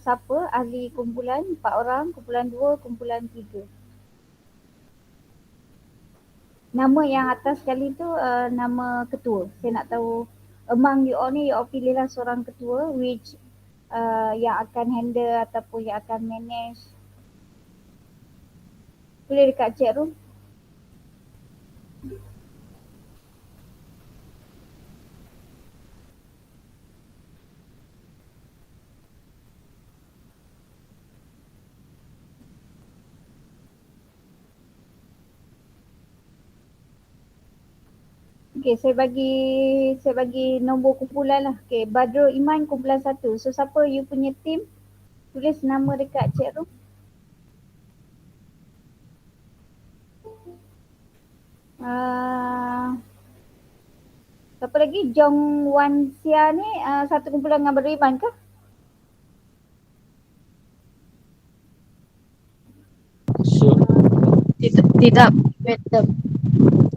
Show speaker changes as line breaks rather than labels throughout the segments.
siapa ahli kumpulan 4 orang, kumpulan 2, kumpulan 3. Nama yang atas sekali tu nama ketua. Saya nak tahu among you all ni, you all pilihlah seorang ketua which yang akan handle ataupun yang akan manage. Boleh dekat chat room. Okey, saya bagi nombor kumpulan lah. Okey, Badrul Iman kumpulan 1. So siapa you punya team? Tulis nama dekat chat room. Siapa lagi? Jong Wan Sia ni satu kumpulan dengan Badrul Iman ke?
So, tidak madam.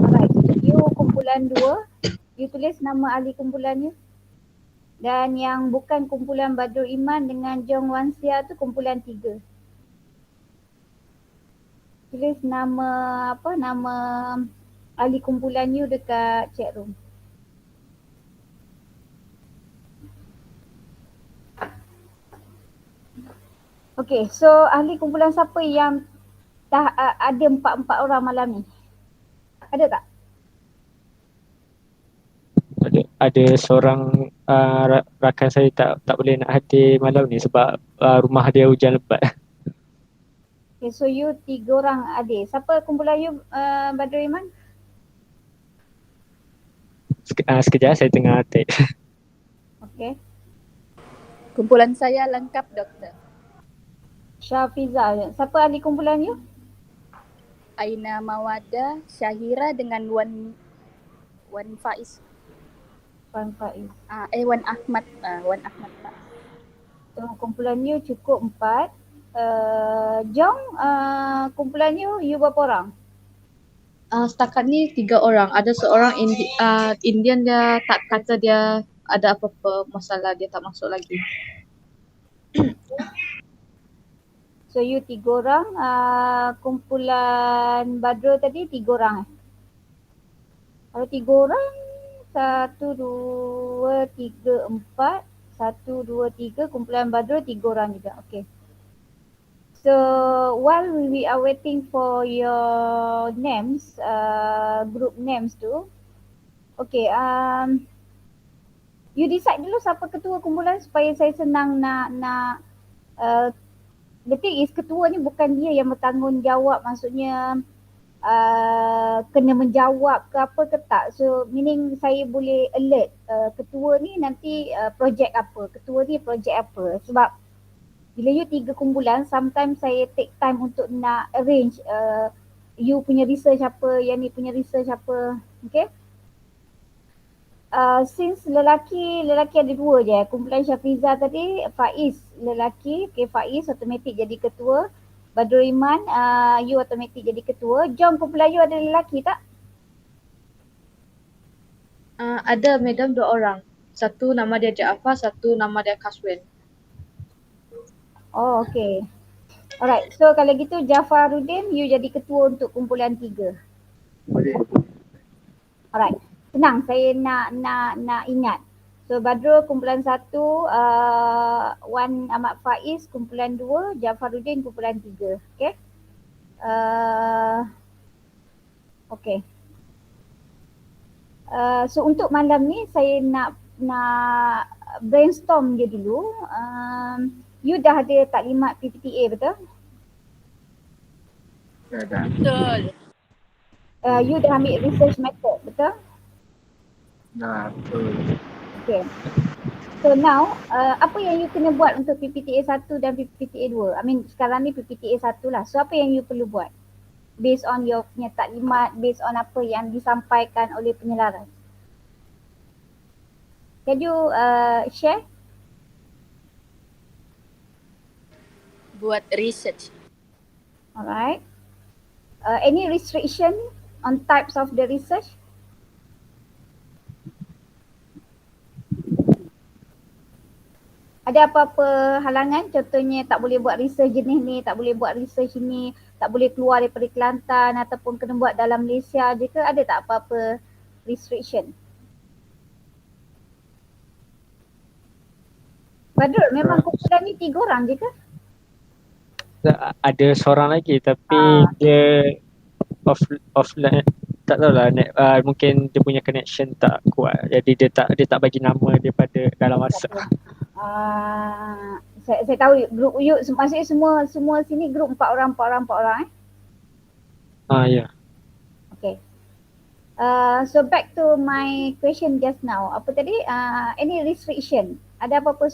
Alright, you kumpulan 2. You tulis nama ahli kumpulannya. Dan yang bukan kumpulan Badrul Iman dengan Jong Wan Sia tu kumpulan 3. Tulis nama nama ahli kumpulan you dekat chat room. Okay, so ahli kumpulan siapa yang ada 4 orang malam ni? Ada tak?
Ada seorang rakan saya tak boleh nak hadir malam ni sebab rumah dia hujan lebat.
Okay, so you 3 orang adik. Siapa kumpulan you Badrul Iman?
Sekejap saya tengah type.
Okay.
Kumpulan saya lengkap, Doktor.
Syafiza. Siapa ahli kumpulan you?
Aina Mawada, Syahira dengan Wan Faiz.
Wan Faiz.
Wan Ahmad. Wan Ahmad Pak.
So kumpulan you cukup 4. Jong, kumpulan you berapa orang?
Setakat ni 3 orang. Ada seorang Indian, dia tak kata dia ada apa-apa masalah, dia tak masuk lagi.
So you 3 orang, kumpulan Badrul tadi 3 orang Kalau 3 orang, 1, 2, 3, 4, 1, 2, 3, kumpulan Badrul 3 orang juga. Okay. So while we are waiting for your names, group names tu, okay, you decide dulu siapa ketua kumpulan supaya saya senang nak the thing is ketua ni bukan dia yang bertanggungjawab, maksudnya kena menjawab ke apa ke tak. So meaning saya boleh alert ketua ni nanti projek apa, ketua ni projek apa. Sebab bila you 3 kumpulan, sometimes saya take time untuk nak arrange you punya research apa, yang ni punya research apa. Okay. Since lelaki ada 2 je. Kumpulan Syafiza tadi, Faiz lelaki. Okay, Faiz automatik jadi ketua. Badrul Iman, you automatik jadi ketua. Jom, kumpulan you ada lelaki tak?
Ada madam 2 orang. Satu nama dia Jaafar, satu nama dia Kaswin.
Oh, okay. Alright, so kalau gitu Jafaruddin, you jadi ketua untuk kumpulan 3.
Boleh.
Alright, senang saya nak ingat. So Badrul kumpulan 1, Wan Ahmad Faiz kumpulan 2, Jafaruddin kumpulan 3. Okay. Okay. So untuk malam ni saya nak brainstorm je dulu. You dah ada taklimat PPTA betul?
Dah.
Betul.
You dah ambil research method betul?
Dah, betul.
Okay. So now, apa yang you kena buat untuk PPTA 1 dan PPTA 2? I mean sekarang ni PPTA 1 lah. So apa yang you perlu buat? Based on your punya taklimat, based on apa yang disampaikan oleh penyelaras. Can you share?
Buat research.
Alright. Any restriction on types of the research? Ada apa-apa halangan? Contohnya tak boleh buat research jenis ni, tak boleh buat research ni, tak boleh keluar daripada Kelantan ataupun kena buat dalam Malaysia je ke? Ada tak apa-apa restriction? Badrul, memang kumpulan ni 3 orang je ke?
Ada seorang lagi tapi dia offline, tak tahulah mungkin dia punya connection tak kuat, jadi dia tak bagi nama dia pada dalam WhatsApp.
Saya tahu grup Uyuk maksudnya semua sini grup 4 orang eh.
Ya.
Okay. So back to my question just now. Apa tadi? Any restriction? Ada apa-apa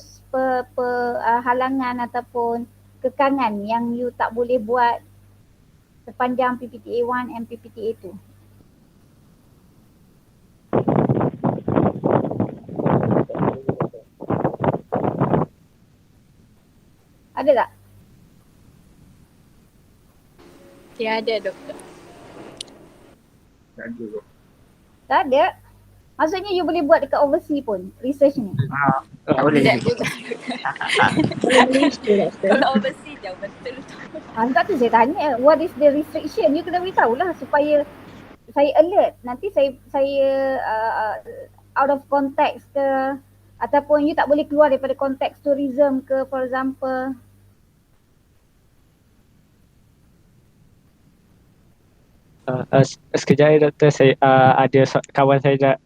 halangan ataupun kekangan yang you tak boleh buat sepanjang PPTA 1 and PPTA 2? Ada tak?
Tiada, Doktor.
Tak ada. Maksudnya you boleh buat dekat overseas pun research ni.
Boleh
Tidak
juga.
juga. Kalau overseas jauh betul tu.
Tak tu saya tanya, what is the restriction? You kena beritahu lah supaya saya alert. Nanti saya out of context ke ataupun you tak boleh keluar daripada konteks tourism ke, for example.
Sekejap ya Doktor, saya ada kawan saya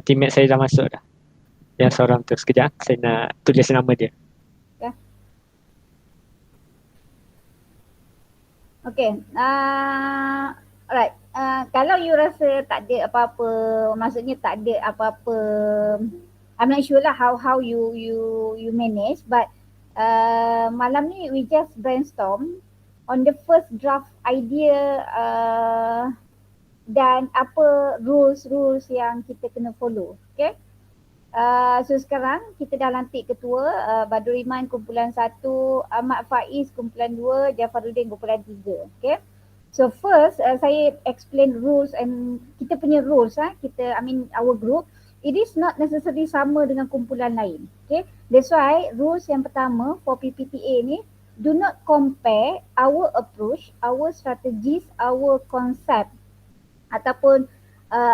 teammate saya dah masuk dah. Yang seorang tu, sekejap saya nak tulis nama dia.
Okay, alright. Kalau you rasa tak ada apa-apa, maksudnya tak ada apa-apa, I'm not sure lah how you manage, but malam ni we just brainstorm on the first draft idea dan apa rules yang kita kena follow. Okay. So sekarang kita dah lantik ketua, Badrul Iman kumpulan 1, Ahmad Faiz kumpulan 2, Jafaruddin kumpulan 3. Okay. So first saya explain rules and kita punya rules our group, it is not necessarily sama dengan kumpulan lain. Okay. That's why rules yang pertama for PPTA ni, do not compare our approach, our strategies, our concept ataupun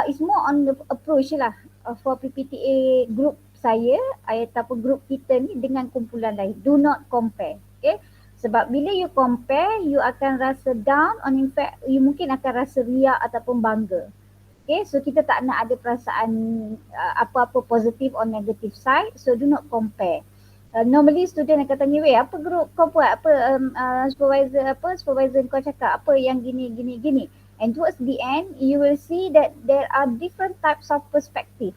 it's more on the approach lah for PPTA group saya ataupun group kita ni dengan kumpulan lain. Do not compare. Okay. Sebab bila you compare, you akan rasa down, on in fact you mungkin akan rasa riak ataupun bangga. Okay, so kita tak nak ada perasaan apa-apa positive or negative side, so do not compare. Normally student akan tanya, weh apa group kau buat, supervisor kau cakap apa yang gini. And towards the end, you will see that there are different types of perspective.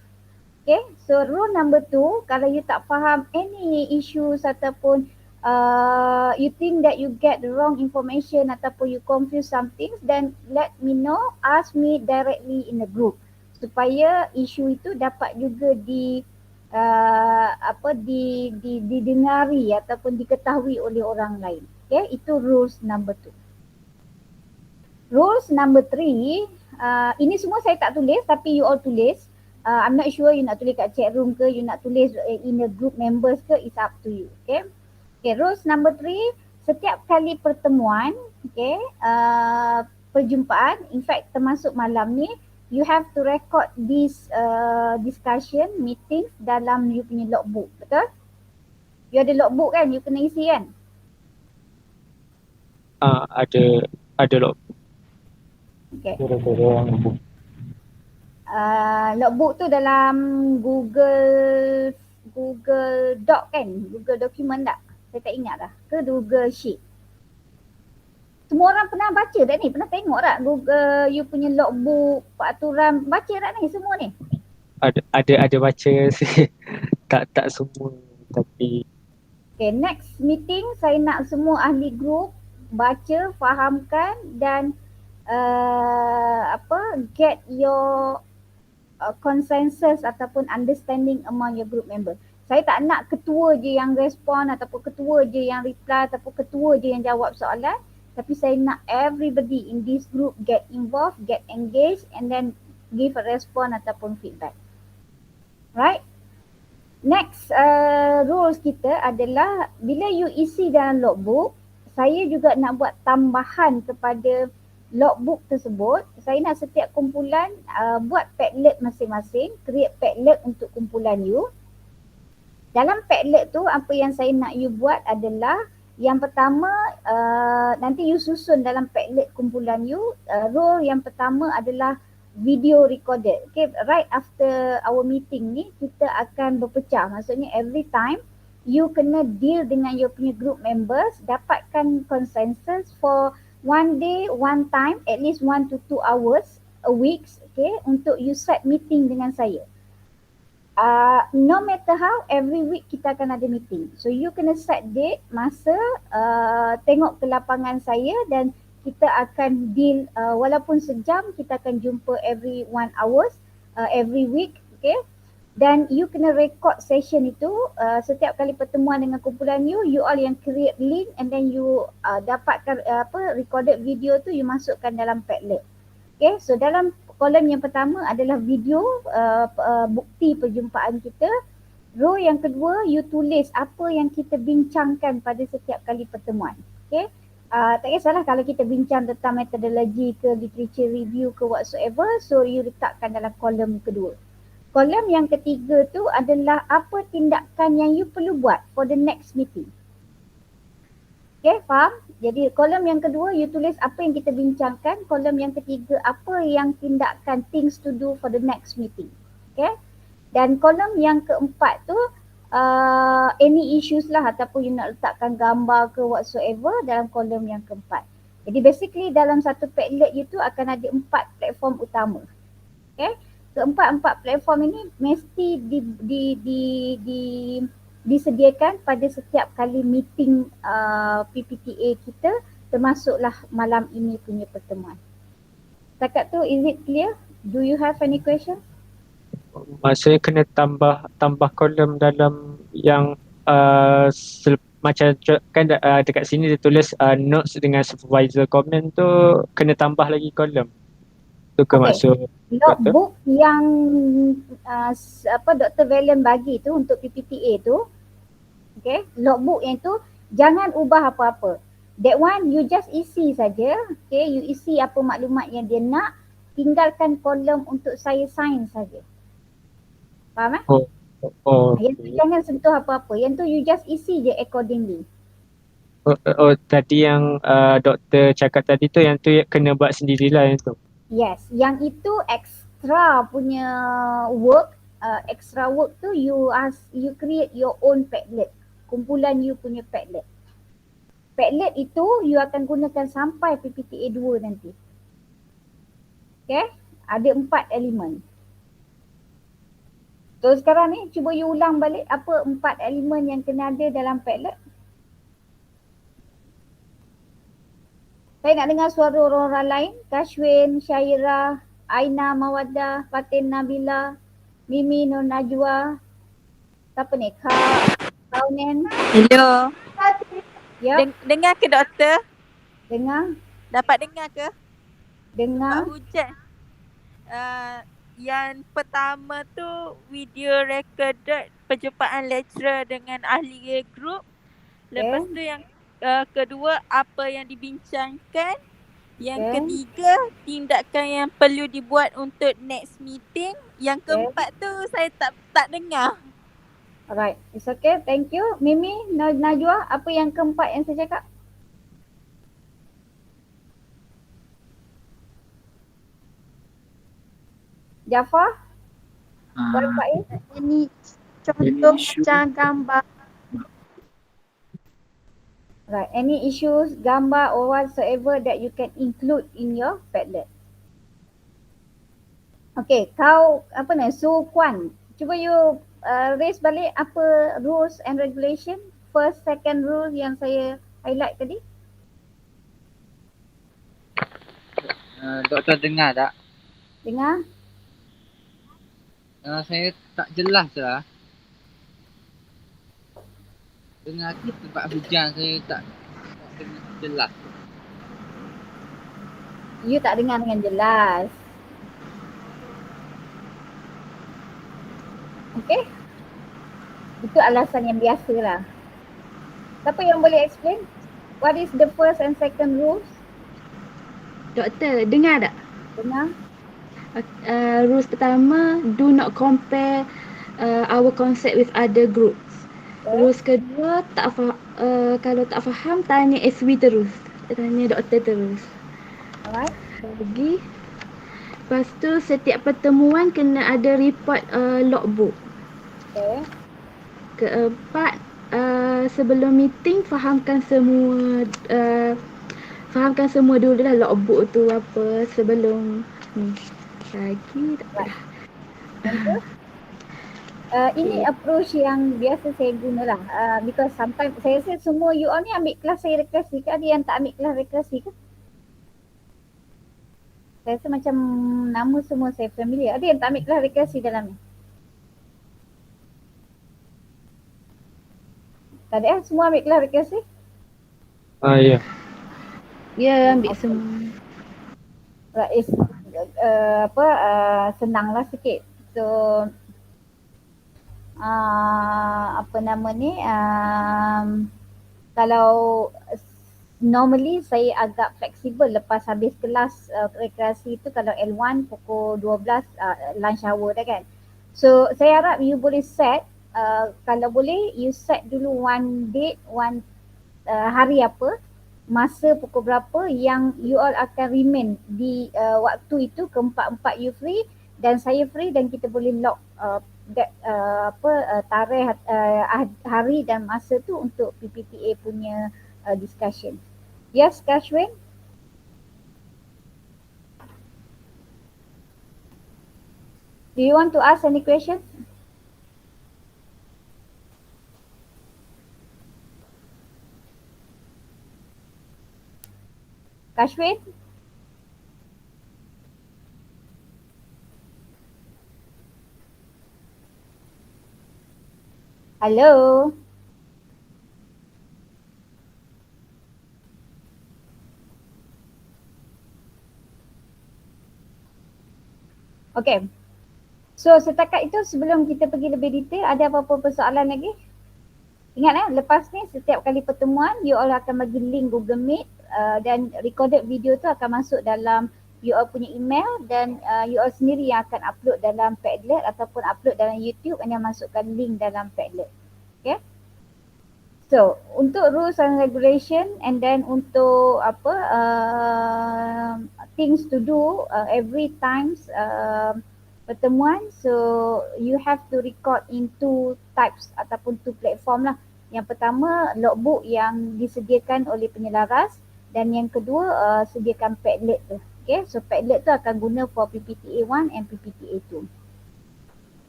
Okay, so rule number 2, kalau you tak faham any issues ataupun you think that you get the wrong information ataupun you confuse some things, then let me know, ask me directly in the group supaya isu itu dapat juga didengari ataupun diketahui oleh orang lain. Okay, itu rules number 2. Rules number 3, ini semua saya tak tulis tapi you all tulis. I'm not sure you nak tulis kat chat room ke, you nak tulis in the group members ke, it's up to you. Okay. Okay, rules number 3, setiap kali pertemuan, okay, perjumpaan, in fact termasuk malam ni, you have to record this discussion, meeting dalam you punya logbook, betul? You ada logbook kan, you kena isi kan?
Ada logbook.
Okay. Logbook tu dalam Google Doc kan? Google document tak? Saya tak ingat dah. Ke Google Sheet. Semua orang pernah baca tak ni? Pernah tengok tak Google you punya logbook, peraturan, baca tak ni semua ni?
Ada baca sih. tak semua tapi.
Okay, next meeting saya nak semua ahli group baca, fahamkan dan get your consensus ataupun understanding among your group member. Saya tak nak ketua je yang respon ataupun ketua je yang reply ataupun ketua je yang jawab soalan, tapi saya nak everybody in this group get involved, get engaged and then give a response ataupun feedback. Right? Next rules kita adalah bila you isi dalam logbook, saya juga nak buat tambahan kepada logbook tersebut. Saya nak setiap kumpulan buat Padlet masing-masing, create Padlet untuk kumpulan you. Dalam Padlet tu apa yang saya nak you buat adalah yang pertama nanti you susun dalam Padlet kumpulan you. Rule yang pertama adalah video recorded. Okay, right after our meeting ni kita akan berpecah. Maksudnya every time you kena deal dengan your punya group members, dapatkan consensus for one day, one time, at least 1 to 2 hours a week, okay, untuk you set meeting dengan saya. No matter how, every week kita akan ada meeting. So you kena set date, masa, tengok ke lapangan saya dan kita akan deal walaupun sejam, kita akan jumpa every 1 hours, every week, okay. Dan you kena record session itu setiap kali pertemuan dengan kumpulan you all yang create link and then you dapatkan recorded video tu you masukkan dalam Padlet. Okay, so dalam kolom yang pertama adalah video bukti perjumpaan kita. Row yang kedua, you tulis apa yang kita bincangkan pada setiap kali pertemuan. Okay. Tak kisahlah kalau kita bincang tentang metodologi ke literature review ke whatsoever, so you letakkan dalam kolom kedua. Kolom yang ketiga tu adalah apa tindakan yang you perlu buat for the next meeting. Okay, faham? Jadi kolom yang kedua you tulis apa yang kita bincangkan, kolom yang ketiga apa yang tindakan, things to do for the next meeting. Okay? Dan kolom yang keempat tu any issues lah ataupun you nak letakkan gambar ke whatsoever dalam kolom yang keempat. Jadi basically dalam satu Padlet you tu akan ada 4 platform utama. Okay? Keempat-empat platform ini mesti disediakan pada setiap kali meeting PPTA kita, termasuklah malam ini punya pertemuan. Setakat tu is it clear? Do you have any question?
Maksudnya kena tambah kolom dalam yang macam kan dekat sini dia tulis notes dengan supervisor comment tu, kena tambah lagi kolom. Tu ke maksud
logbook yang Dr. Valen bagi tu untuk PPTA tu, okay, logbook yang tu jangan ubah apa-apa. That one you just isi saja, okay, you isi apa maklumat yang dia nak, tinggalkan kolom untuk saya sign saja. Faham eh? Yang tu jangan sentuh apa-apa, yang tu you just isi je accordingly.
Tadi yang doktor cakap tadi tu, yang tu kena buat sendirilah yang tu.
Yes, yang itu extra punya work, extra work tu you create your own Padlet, kumpulan you punya Padlet. Padlet itu you akan gunakan sampai PPTA 2 nanti. Okay, ada 4 elemen. So sekarang ni cuba you ulang balik apa 4 elemen yang kena ada dalam Padlet. Saya nak dengar suara orang-orang lain. Kashwin, Syairah, Aina, Mawaddah, Fatin, Nabila, Mimi, Nur Najwa. Siapa ni? Kaunen.
Hello.
Ya,
Dengar ke doktor?
dengar.
Dapat dengar ke?
Dengar.
Pak Hujan. Yang pertama tu video recorded perjumpaan lecturer dengan ahli group. Lepas tu yang kedua apa yang dibincangkan. Yang ketiga tindakan yang perlu dibuat untuk next meeting. Yang keempat tu saya tak dengar.
Alright, it's okay. Thank you. Mimi, Najwa, apa yang keempat yang saya cakap? Jafar? Puan Faiz?
Ini contoh macam gambar.
Right, any issues, gambar or whatsoever that you can include in your Padlet. Okay, kau apa ni, Su Kwan, cuba you raise balik apa rules and regulation, first, second rule yang saya highlight tadi.
Doktor dengar tak?
Dengar?
Saya tak jelas lah. Dengar tempat hujan saya tak dengar jelas.
You tak dengar dengan jelas. Okay? Itu alasan yang biasa lah. Siapa yang boleh explain? What is the first and second rules?
Doktor, dengar tak?
Dengar?
Rules pertama, do not compare our concept with other groups.
Okay.
Rules kedua, kalau tak faham, tanya SW terus. Tanya doktor terus.
Alright.
Lagi, lepas tu setiap pertemuan kena ada report logbook.
Okay.
Keempat, sebelum meeting fahamkan semua dulu lah logbook tu apa sebelum ni. Lagi tak apa dah.
Thank you. Ini approach yang biasa saya gunalah because sometimes saya rasa semua you all ni ambil kelas saya rekresi ke? Ada yang tak ambil kelas rekresi ke? Saya rasa macam nama semua saya familiar. Ada yang tak ambil kelas rekresi dalam ni? Tak ada semua ambil kelas rekresi?
Ya.
Ya, ambil semua.
Right, senanglah sikit. So apa nama ni, kalau normally saya agak fleksibel lepas habis kelas rekreasi tu, kalau L1 pukul 12 lunch hour dah kan. So saya harap you boleh set, kalau boleh you set dulu one date, one hari apa, masa pukul berapa yang you all akan remain di waktu itu, keempat-empat you free dan saya free, dan kita boleh lock tarikh hari dan masa tu untuk PPTA punya discussion. Yes, Kashwin? Do you want to ask any questions? Kashwin? Hello? Okay. So setakat itu sebelum kita pergi lebih detail, ada apa-apa persoalan lagi? Ingat lepas ni setiap kali pertemuan you all akan bagi link Google Meet dan recorded video tu akan masuk dalam you all punya email, dan you all sendiri yang akan upload dalam Padlet ataupun upload dalam YouTube dan masukkan link dalam Padlet. Okay? So untuk rules and regulation, and then untuk things to do every times pertemuan, so you have to record in two types ataupun two platform lah. Yang pertama logbook yang disediakan oleh penyelaras, dan yang kedua sediakan Padlet tu. Okay, so Padlet tu akan guna for PPTA 1 and PPTA 2.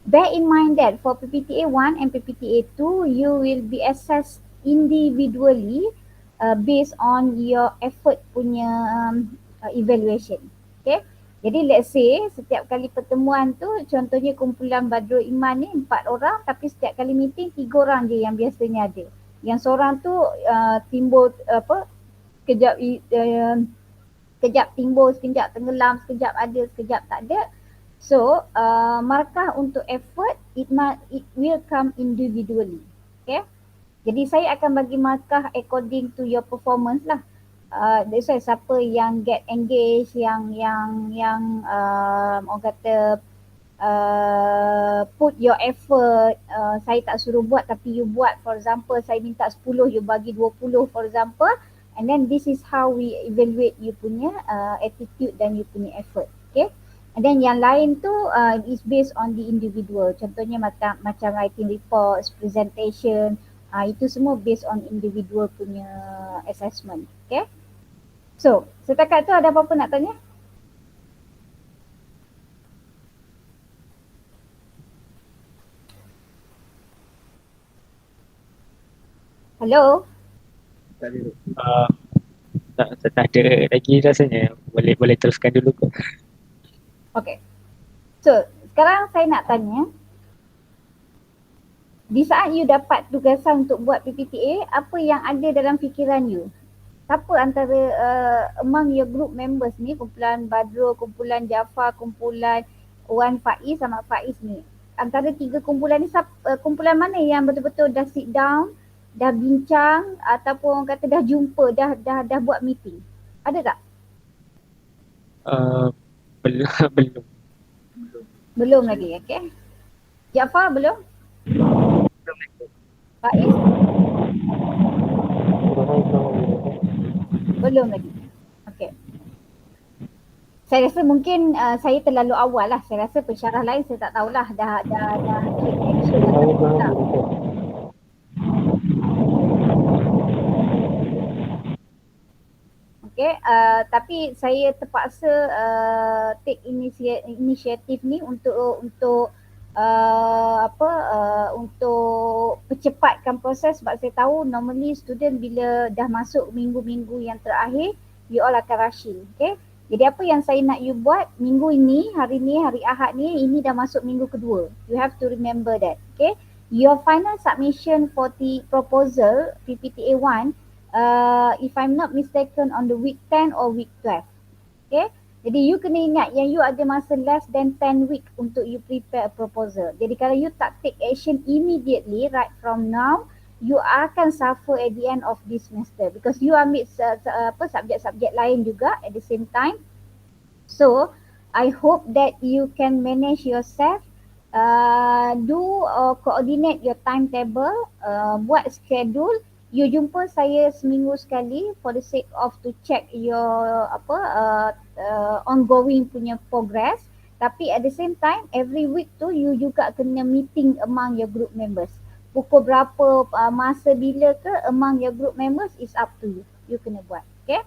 Bear in mind that for PPTA 1 and PPTA 2 you will be assessed individually based on your effort punya evaluation. Okay. Jadi let's say setiap kali pertemuan tu, contohnya kumpulan Badrul Iman ni 4 orang, tapi setiap kali meeting 3 orang je yang biasanya ada. Yang seorang tu timbul sekejap timbul, sekejap tenggelam, sekejap ada, sekejap tak ada. So markah untuk effort it will come individually. Okay. Jadi saya akan bagi markah according to your performance lah. That's why siapa yang get engaged, yang orang kata put your effort, saya tak suruh buat tapi you buat, for example saya minta 10 you bagi 20 for example, and then this is how we evaluate you punya attitude dan you punya effort. Okay. And then yang lain tu is based on the individual. Contohnya macam writing reports, presentation, itu semua based on individual punya assessment. Okay. So setakat tu ada apa-apa nak tanya? Hello?
Tak ada lagi rasanya. Boleh teruskan dulu ke?
Okay. So sekarang saya nak tanya, di saat you dapat tugasan untuk buat PPTA, apa yang ada dalam fikiran you? Siapa antara among your group members ni, kumpulan Badrul, kumpulan Jafar, kumpulan Wan Faiz sama Faiz ni, antara 3 kumpulan ni kumpulan mana yang betul-betul dah sit down, dah bincang ataupun orang kata dah jumpa, dah buat meeting? Ada tak?
Belum. Belum.
Belum lagi, okey. Jaafar belum? Faiz? Belum lagi. Okey. Saya rasa mungkin saya terlalu awal lah. Saya rasa pensyarah lain saya tak tahulah dah take action atau tak. Okay, tapi saya terpaksa take inisiatif ni untuk percepatkan proses sebab saya tahu normally student bila dah masuk minggu-minggu yang terakhir you all akan rushing. Okay, jadi apa yang saya nak you buat minggu ini, hari Ahad ni, ini dah masuk minggu kedua. You have to remember that. Okay, your final submission for the proposal PPTA 1 if I'm not mistaken on the week 10 or week 12. Okay, jadi you kena ingat yang you ada masa less than 10 week untuk you prepare a proposal. Jadi kalau you tak take action immediately right from now, you akan suffer at the end of this semester because you ambil subjek-subjek lain juga at the same time. So I hope that you can manage yourself, coordinate your timetable, buat schedule. You jumpa saya seminggu sekali for the sake of to check your ongoing punya progress. Tapi at the same time every week tu you juga kena meeting among your group members. Pukul berapa, masa bila ke among your group members is up to you. You kena buat. Okay.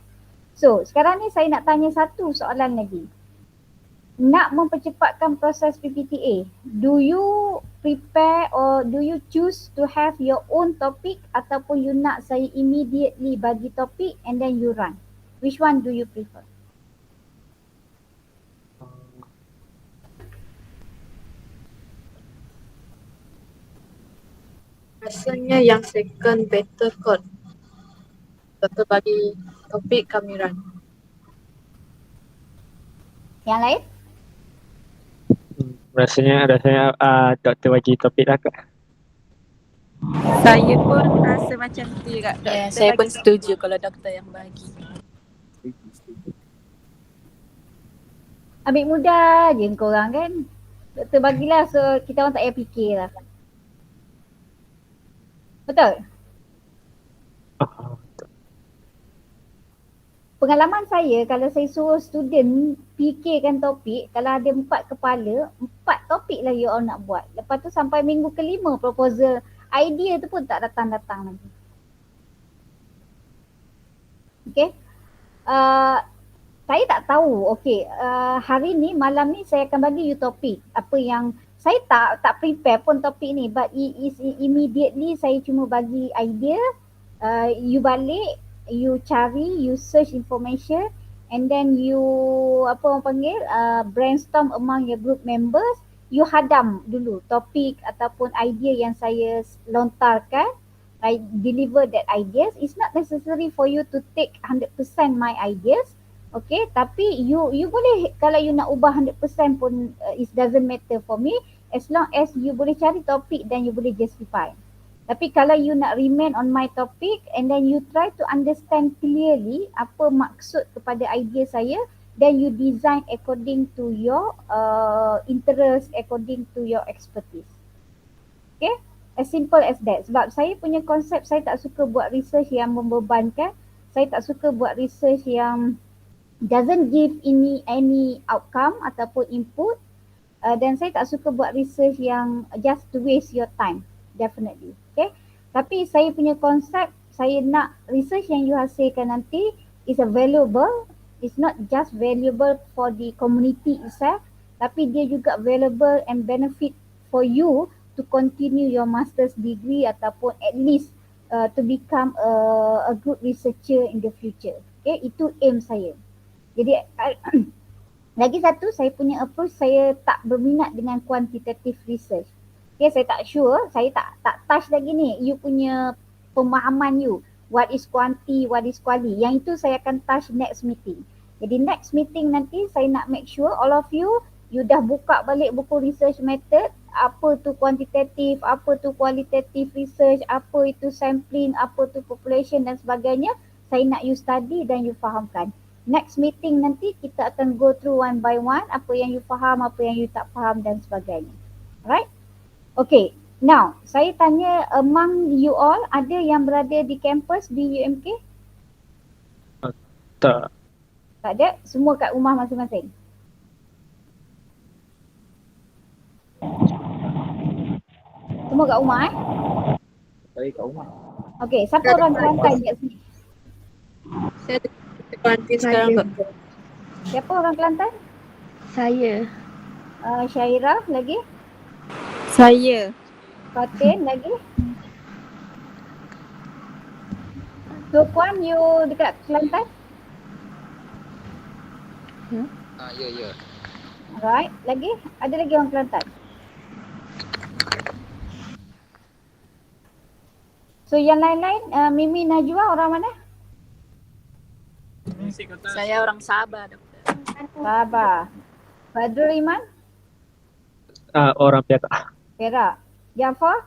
So sekarang ni saya nak tanya satu soalan lagi. Nak mempercepatkan proses PPTA, do you prepare or do you choose to have your own topic ataupun you nak saya immediately bagi topik and then you run? Which one do you prefer?
Rasanya yang second better kot. Doktor bagi topik kami run.
Yang lain?
Rasanya doktor bagi topik lah Kak.
Saya pun rasa macam tu juga.
Ya, saya pun setuju kalau doktor yang bagi.
Ambil mudah je korang kan. Doktor bagilah so kita orang tak payah fikir lah. Betul? Pengalaman saya kalau saya suruh student fikirkan topik, kalau ada 4 kepala, 4 topik lah you all nak buat. Lepas tu sampai minggu ke-5 proposal idea tu pun tak datang-datang lagi. Okay. Saya tak tahu, hari ni, malam ni saya akan bagi you topik. Apa yang saya tak prepare pun topik ni, but immediately saya cuma bagi idea, you balik, you cari, you search information and then you brainstorm among your group members, you hadam dulu topik ataupun idea yang saya lontarkan. I deliver that ideas. It's not necessary for you to take 100% my ideas. Okay, tapi you boleh, kalau you nak ubah 100% pun it doesn't matter for me as long as you boleh cari topik dan you boleh justify. Tapi kalau you nak remain on my topic and then you try to understand clearly apa maksud kepada idea saya, then you design according to your interest, according to your expertise. Okay, as simple as that. Sebab saya punya konsep, saya tak suka buat research yang membebankan. Saya tak suka buat research yang doesn't give any outcome ataupun input. Dan saya tak suka buat research yang just to waste your time. Definitely. Okay. Tapi saya punya konsep, saya nak research yang you hasilkan nanti is a valuable. It's not just valuable for the community itself, tapi dia juga valuable and benefit for you to continue your master's degree ataupun at least to become a good researcher in the future. Okay, itu aim saya. Jadi lagi satu, saya punya approach, saya tak berminat dengan quantitative research. Okay, saya tak sure, saya tak touch lagi ni you punya pemahaman you. What is quanti, what is quali. Yang itu saya akan touch next meeting. Jadi next meeting nanti saya nak make sure all of you dah buka balik buku research method, apa tu kuantitatif, apa tu kualitatif research, apa itu sampling, apa tu population dan sebagainya. Saya nak you study dan you fahamkan. Next meeting nanti kita akan go through one by one, apa yang you faham, apa yang you tak faham dan sebagainya. Alright? Okay, now saya tanya among you all, ada yang berada di kampus di UMK?
Tak.
Tak ada? Semua kat rumah masing-masing? Semua kat rumah
Saya kat rumah.
Okay, siapa orang Kelantan kat sini?
Saya ada kuarantin sekarang
Saya.
doktor.
Siapa orang Kelantan?
Saya.
Syairah lagi?
Saya.
Fatin lagi? Puan, you dekat Kelantan?
Ya.
Alright, lagi? Ada lagi orang Kelantan? So yang lain-lain, Mimi, Najwa orang mana?
Saya orang Sabah doktor.
Sabah. Badrul Iman?
Orang Perak.
Perak. Jafar?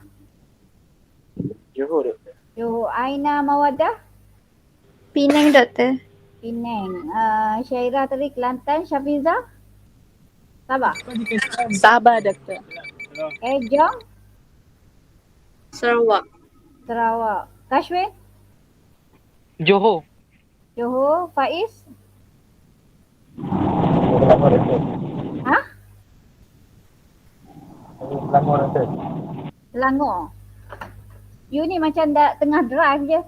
Johor doktor.
Johor. Aina Mawadah?
Penang doktor.
Penang. Syairah tadi Kelantan. Syafiza? Sabah.
Sabah doktor.
Jong?
Sarawak.
Sarawak. Kashwin?
Johor.
Johor. Faiz? Ha?
Selangor doktor.
Selangor. You ni macam dah tengah drive je.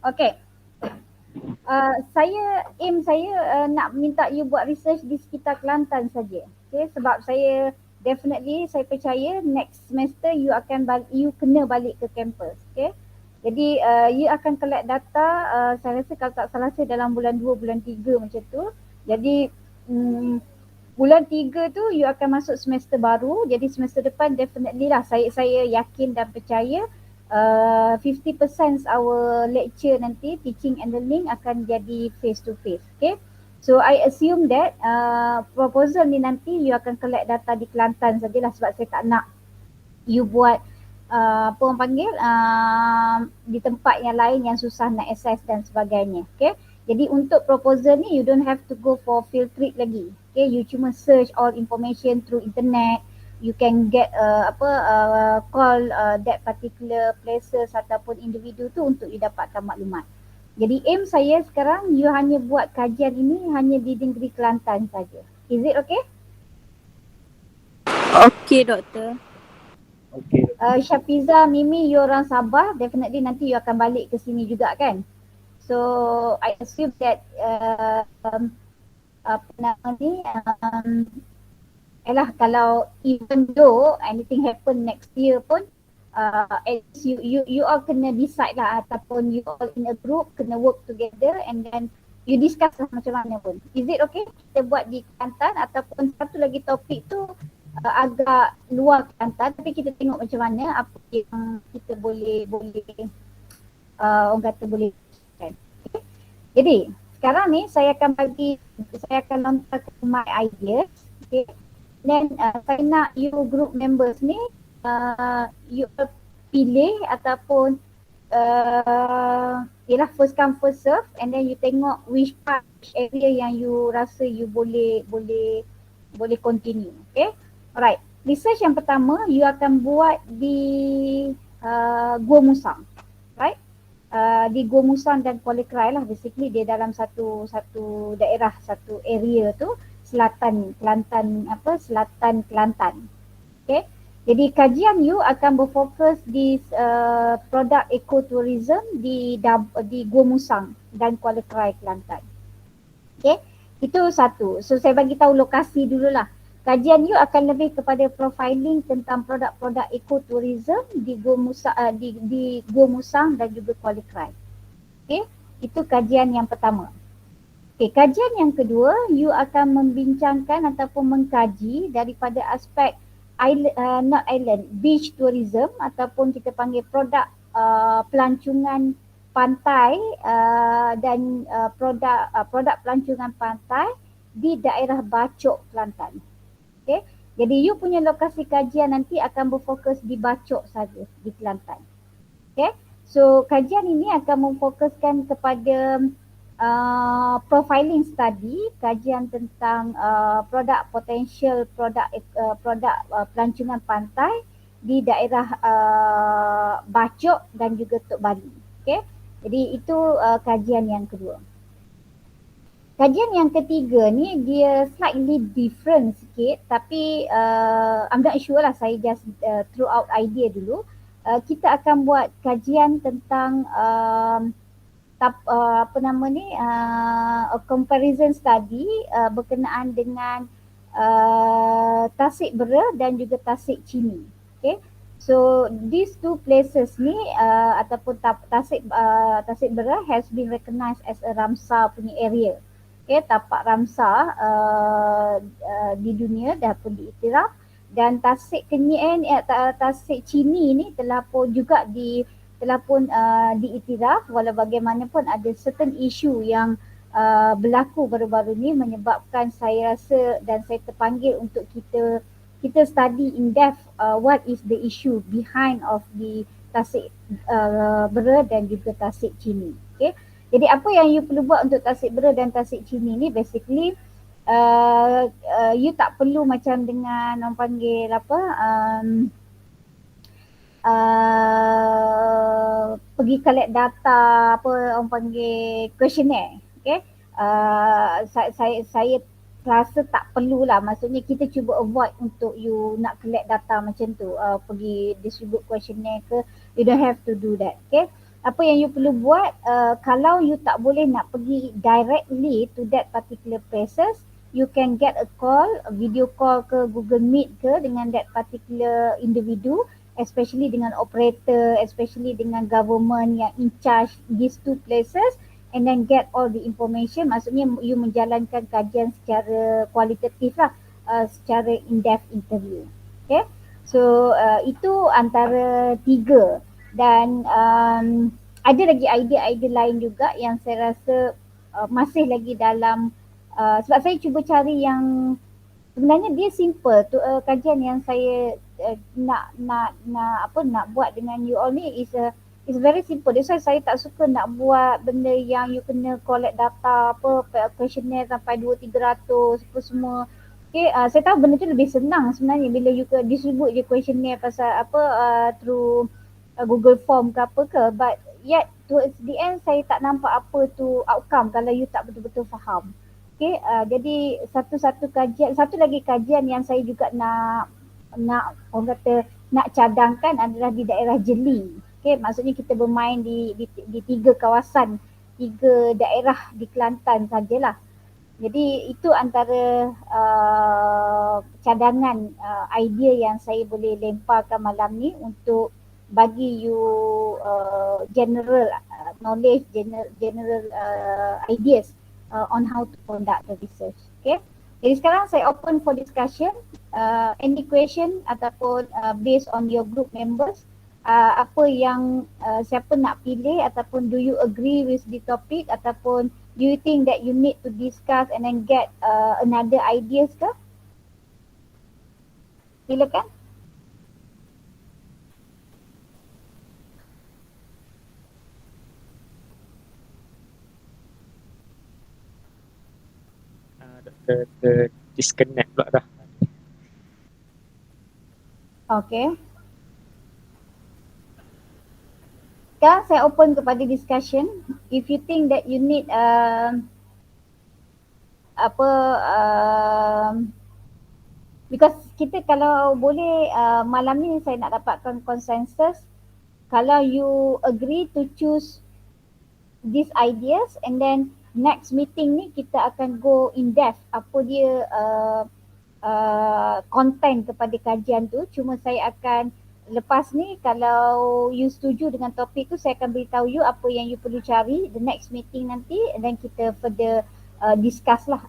Okay. Aim saya nak minta you buat research di sekitar Kelantan saja. Okay, sebab saya definitely saya percaya next semester you kena balik ke kampus. Okay. Jadi you akan collect data, saya rasa kalau tak salah saya dalam bulan 2, bulan 3 macam tu. Jadi bulan 3 tu you akan masuk semester baru. Jadi semester depan definitely lah saya yakin dan percaya 50% our lecture nanti teaching and learning akan jadi face to face. Okay. So I assume that proposal ni nanti you akan collect data di Kelantan sajalah sebab saya tak nak you buat apa orang panggil di tempat yang lain yang susah nak access dan sebagainya. Okay. Jadi untuk proposal ni you don't have to go for field trip lagi. Okay, you cuma search all information through internet. You can get call that particular places ataupun individu tu untuk you dapatkan maklumat. Jadi aim saya sekarang you hanya buat kajian ini hanya di negeri Kelantan saja. Is it okay?
Okay doktor.
Okey.
Syafiza, Mimi, you orang Sabah, definitely nanti you akan balik ke sini juga kan? So I assume that apa nama ni kalau even though anything happen next year pun at least you all kena decide lah ataupun you all in a group kena work together and then you discuss lah macam mana pun. Is it okay kita buat di Kelantan ataupun satu lagi topik tu agak luar Kelantan tapi kita tengok macam mana apa yang kita boleh orang kata boleh kan. Okay? Jadi sekarang ni saya akan lontarkan my ideas. Okay. Then saya nak you group members ni you pilih ataupun ialah first come first serve and then you tengok which part, which area yang you rasa you boleh continue. Okay. Alright. Research yang pertama you akan buat di Gua Musang. Right. Di Gua Musang dan Kuala Krai lah, basically dia dalam satu daerah, satu area tu selatan Kelantan. Okay. Jadi kajian you akan berfokus di produk ekotourism di Gua Musang dan Kuala Krai Kelantan. Okay. Itu satu. So saya bagi tahu lokasi dululah. Kajian you akan lebih kepada profiling tentang produk-produk ekotourism di Gua Musang, di Gua Musang dan juga Kuala Krai. Okay. Itu kajian yang pertama. Okay, kajian yang kedua, you akan membincangkan ataupun mengkaji daripada aspek beach tourism ataupun kita panggil produk pelancongan pantai dan produk pelancongan pantai di daerah Bacok, Kelantan. Okay. Jadi you punya lokasi kajian nanti akan berfokus di Bacok saja di Kelantan. Okay. So kajian ini akan memfokuskan kepada profiling study, kajian tentang produk potensial produk pelancongan pantai di daerah Bacok dan juga Tok Bali. Okay. Jadi itu kajian yang kedua. Kajian yang ketiga ni dia slightly different sikit tapi I'm not sure lah, saya just throw out idea dulu. Kita akan buat kajian tentang a comparison study berkenaan dengan Tasik Bera dan juga Tasik Chini. Okay. So these two places ni ataupun Tasik Bera has been recognized as a Ramsar punya area. Okay, tapak Ramsar di dunia dah pun diiktiraf, dan Tasik Tasik Chini ni telah pun diiktiraf, walau bagaimanapun ada certain issue yang berlaku baru-baru ni menyebabkan saya rasa dan saya terpanggil untuk kita study in depth what is the issue behind of the Tasik Bera dan juga Tasik Chini. Okay. Jadi apa yang you perlu buat untuk Tasik Bera dan Tasik Chini ni basically you tak perlu macam dengan orang panggil apa pergi collect data apa orang panggil questionnaire. Okay. Saya rasa tak perlulah, maksudnya kita cuba avoid untuk you nak collect data macam tu, pergi distribute questionnaire ke, you don't have to do that. Okay. Apa yang you perlu buat, kalau you tak boleh nak pergi directly to that particular places, you can get a call, a video call ke Google Meet ke dengan that particular individu, especially dengan operator, especially dengan government yang in charge these two places, and then get all the information. Maksudnya you menjalankan kajian secara kualitatif lah, secara in-depth interview. Okay. So itu antara tiga. Dan ada lagi idea-idea lain juga yang saya rasa masih lagi dalam sebab saya cuba cari yang sebenarnya dia simple tu, kajian yang saya nak buat dengan you all ni is very simple. That's why saya tak suka nak buat benda yang you kena collect data questionnaire sampai 200-300 apa semua. Okay, saya tahu benda tu lebih senang sebenarnya bila you distribute je questionnaire pasal through Google Form ke apa ke, but yet towards the end saya tak nampak apa tu outcome kalau you tak betul-betul faham. Okay, jadi satu lagi kajian yang saya juga nak orang kata nak cadangkan adalah di daerah Jeli. Okay, maksudnya kita bermain di 3 kawasan, 3 daerah di Kelantan sajalah. Jadi itu antara cadangan idea yang saya boleh lemparkan malam ni untuk bagi you general knowledge, general ideas on how to conduct the research. Okay. Jadi sekarang saya open for discussion. Any question ataupun based on your group members, apa yang siapa nak pilih, ataupun do you agree with the topic, ataupun do you think that you need to discuss and then get another ideas ke? Silakan.
The disconnect pula dah.
Okay. Sekarang saya open kepada discussion. If you think that you need because kita kalau boleh malam ni saya nak dapatkan consensus. Kalau you agree to choose these ideas, and then next meeting ni kita akan go in depth apa dia content kepada kajian tu. Cuma saya akan lepas ni kalau you setuju dengan topik tu, saya akan beritahu you apa yang you perlu cari the next meeting nanti, and then kita further discuss lah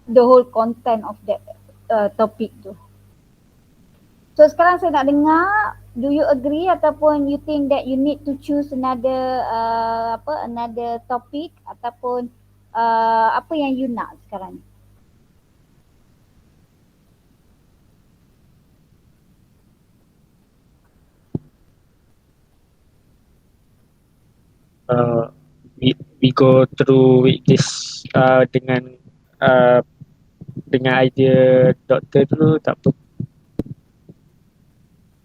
the whole content of that topik tu. So sekarang saya nak dengar do you agree ataupun you think that you need to choose another another topic ataupun apa yang you nak sekarang?
We go through with this dengan idea doktor dulu tak apa.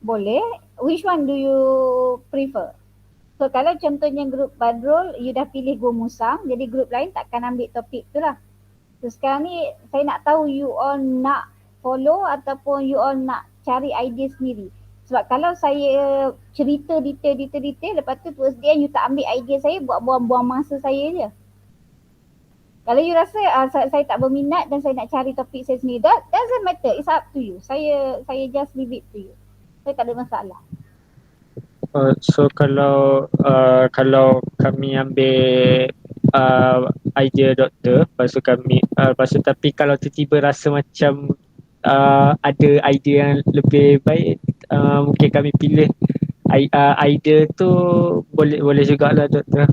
Boleh. Which one do you prefer? So kalau contohnya grup Badrul, you dah pilih Go Musang, jadi grup lain takkan ambil topik tu lah. So sekarang ni saya nak tahu you all nak follow ataupun you all nak cari idea sendiri. Sebab kalau saya cerita detail, lepas tu towards the end you tak ambil idea saya, buang masa saya je. Kalau you rasa saya tak berminat dan saya nak cari topik saya sendiri, that doesn't matter, it's up to you. Saya just leave it to you. Saya tak ada masalah.
So kalau kami ambil idea doktor, lepas tu tapi kalau tiba-tiba rasa macam ada idea yang lebih baik, mungkin kami pilih idea tu, boleh jugalah doktor.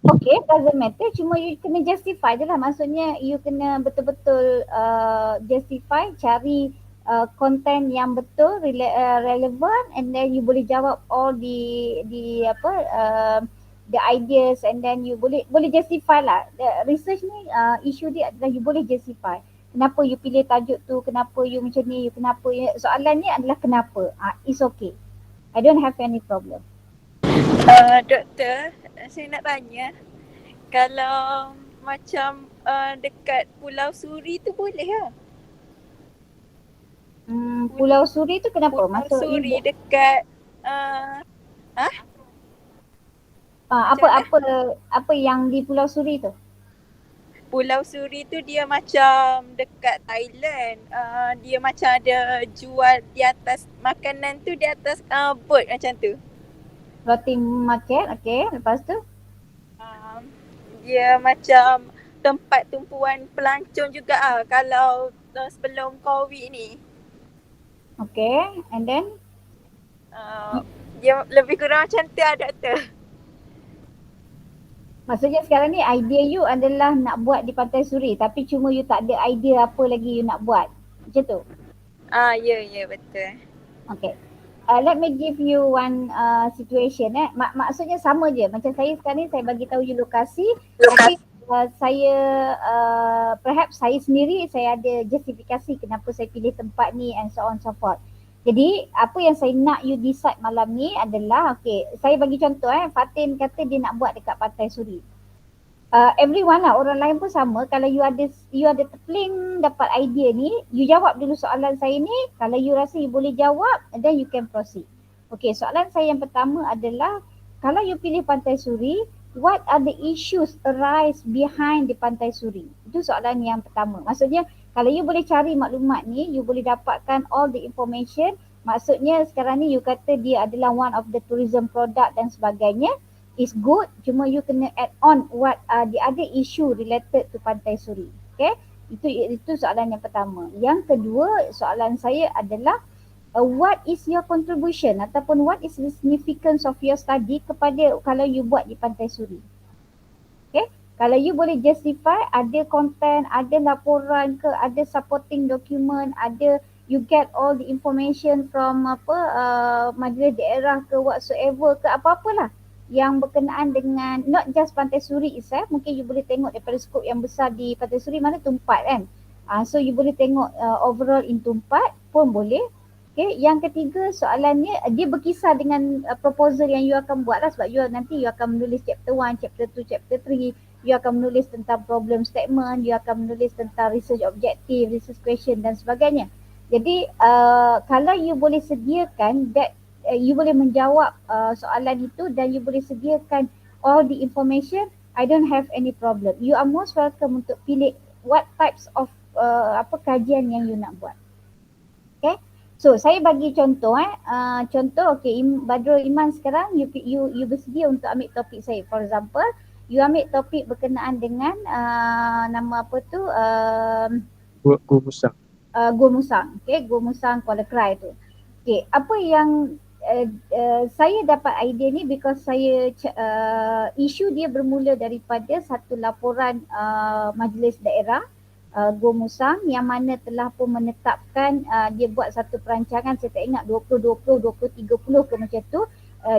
Okay, doesn't matter. Cuma you kena justify je lah. Maksudnya you kena betul-betul justify, cari content yang betul, relevant, and then you boleh jawab all the ideas, and then you boleh justify lah. The research ni issue dia adalah you boleh justify. Kenapa you pilih tajuk tu, kenapa you macam ni, kenapa soalan ni adalah kenapa. It's okay. I don't have any problem.
Doktor, saya nak tanya, kalau macam dekat Pulau Suri tu boleh ke?
Pulau Suri tu kenapa?
Pulau Suri dekat
apa yang di Pulau Suri tu?
Pulau Suri tu dia macam dekat Thailand. Dia macam ada jual di atas makanan tu, di atas boat macam tu.
Floating market, okay. Lepas tu?
Dia macam tempat tumpuan pelancong juga kalau sebelum COVID ni.
Okay, and then?
Dia lebih kurang macam tu doktor.
Maksudnya sekarang ni idea you adalah nak buat di Pantai Suri, tapi cuma you tak ada idea apa lagi you nak buat. Macam tu?
Ya betul.
Okay. Let me give you one situation. Maksudnya sama je. Macam saya sekarang ni saya bagi tahu you lokasi. Tapi saya perhaps saya sendiri saya ada justifikasi kenapa saya pilih tempat ni and so on so forth. Jadi apa yang saya nak you decide malam ni adalah, okay, saya bagi contoh Fatin kata dia nak buat dekat Pantai Suri. Everyone lah, orang lain pun sama. Kalau you ada terpeling dapat idea ni, you jawab dulu soalan saya ni. Kalau you rasa you boleh jawab, then you can proceed. Okay, soalan saya yang pertama adalah, kalau you pilih Pantai Suri, what are the issues arise behind di Pantai Suri? Itu soalan yang pertama. Maksudnya kalau you boleh cari maklumat ni, you boleh dapatkan all the information. Maksudnya sekarang ni you kata dia adalah one of the tourism product dan sebagainya. Is good, cuma you kena add on what the other issue related to Pantai Suri. Okay, itu soalan yang pertama. Yang kedua, soalan saya adalah what is your contribution ataupun what is the significance of your study kepada kalau you buat di Pantai Suri. Okay, kalau you boleh justify, ada content, ada laporan ke, ada supporting document, ada you get all the information from majlis daerah ke whatsoever ke apa-apalah yang berkenaan dengan not just Pantai Suri itself. Mungkin you boleh tengok daripada skop yang besar di Pantai Suri, mana Tumpat kan. So you boleh tengok overall in Tumpat pun boleh. Okay, yang ketiga soalannya dia berkisar dengan proposal yang you akan buat lah, sebab nanti you akan menulis chapter 1, chapter 2, chapter 3. You akan menulis tentang problem statement, you akan menulis tentang research objective, research question dan sebagainya. Jadi kalau you boleh sediakan that, you boleh menjawab soalan itu dan you boleh sediakan all the information, I don't have any problem. You are most welcome untuk pilih what types of kajian yang you nak buat. Okay, so saya bagi contoh contoh, okay, Badrul Iman sekarang you bersedia untuk ambil topik saya. For example, you ambil topik berkenaan dengan nama apa tu,
Go Musang.
Go Musang, okay, Go Musang Kuala Krai tu. Okay, apa yang saya dapat idea ni because saya isu dia bermula daripada satu laporan Majlis Daerah Go Musang yang mana telah pun menetapkan dia buat satu perancangan, saya tak ingat 2020, 2030 ke macam tu,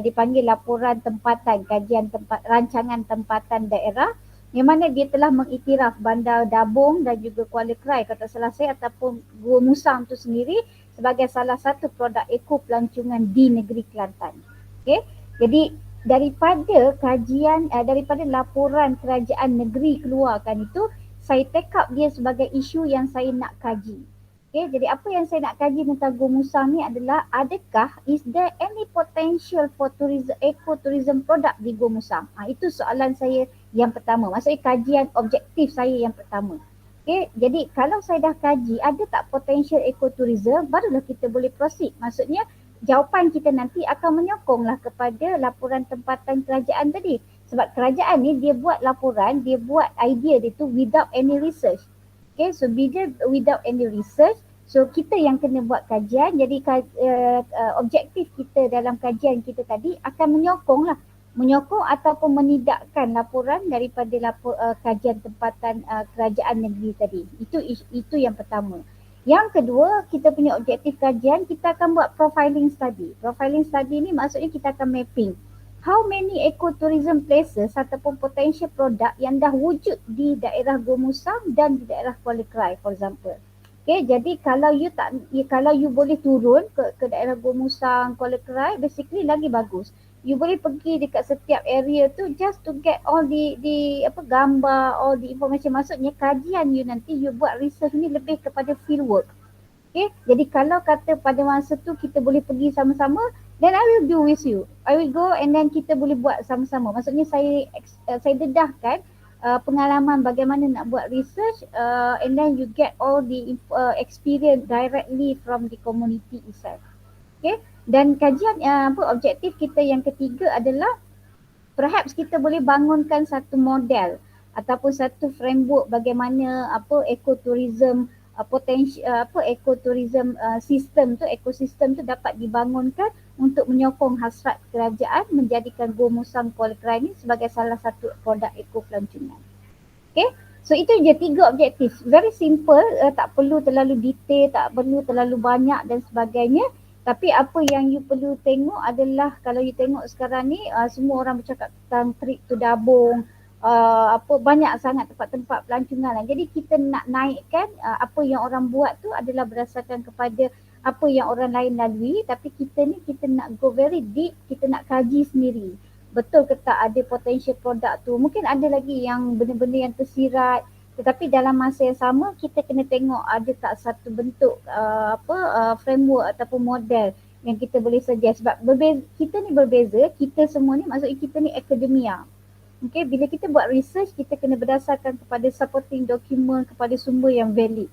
dipanggil laporan tempatan, kajian rancangan tempatan daerah, yang mana dia telah mengiktiraf Bandar Dabung dan juga Kuala Krai, kata salah saya, ataupun Gua Musang tu sendiri sebagai salah satu produk eko pelancongan di negeri Kelantan. Okay? Jadi daripada kajian, daripada laporan kerajaan negeri keluarkan itu, saya take up dia sebagai isu yang saya nak kaji. Okay, jadi apa yang saya nak kaji tentang Gua Musang ni adalah, adakah is there any potential for tourism, eco-tourism product di Gua Musang? Itu soalan saya yang pertama. Maksudnya kajian objektif saya yang pertama. Okay, jadi kalau saya dah kaji ada tak potential eco-tourism, barulah kita boleh proceed. Maksudnya jawapan kita nanti akan menyokonglah kepada laporan tempatan kerajaan tadi. Sebab kerajaan ni dia buat laporan, dia buat idea dia tu without any research. Okay, so bila without any research, so kita yang kena buat kajian. Jadi objektif kita dalam kajian kita tadi akan menyokong ataupun menidakkan laporan daripada kajian tempatan kerajaan negeri tadi. Itu yang pertama. Yang kedua, kita punya objektif kajian, kita akan buat profiling study. Profiling study ni maksudnya kita akan mapping how many ecotourism places ataupun potential produk yang dah wujud di daerah Gua Musang dan di daerah Kuala Krai, for example. Okay, jadi kalau you boleh turun ke daerah Gua Musang, Kuala Krai, basically lagi bagus. You boleh pergi dekat setiap area tu just to get all the gambar, all the information. Maksudnya kajian you nanti, you buat research ni lebih kepada field work. Okay, jadi kalau kata pada masa tu kita boleh pergi sama-sama, then I will do with you. I will go and then kita boleh buat sama-sama. Maksudnya saya dedahkan pengalaman bagaimana nak buat research, and then you get all the experience directly from the community itself. Okay, dan kajian objektif kita yang ketiga adalah perhaps kita boleh bangunkan satu model ataupun satu framework bagaimana ekotourism ekotourism ekosistem tu dapat dibangunkan untuk menyokong hasrat kerajaan menjadikan Gua Musang Kuala Krai ni sebagai salah satu produk eko pelancongan. Okay, so itu je 3 objektif. Very simple, tak perlu terlalu detail, tak perlu terlalu banyak dan sebagainya. Tapi apa yang you perlu tengok adalah, kalau you tengok sekarang ni semua orang bercakap tentang trip to Dabung, banyak sangat tempat-tempat pelancongan. Jadi kita nak naikkan apa yang orang buat tu adalah berdasarkan kepada apa yang orang lain lalui, tapi kita nak go very deep, kita nak kaji sendiri. Betul ke tak ada potential produk tu? Mungkin ada lagi yang benda-benda yang tersirat, tetapi dalam masa yang sama kita kena tengok ada tak satu bentuk framework ataupun model yang kita boleh suggest. Sebab kita ni berbeza, kita semua ni, maksudnya kita ni akademia. Okay, bila kita buat research, kita kena berdasarkan kepada supporting document, kepada sumber yang valid.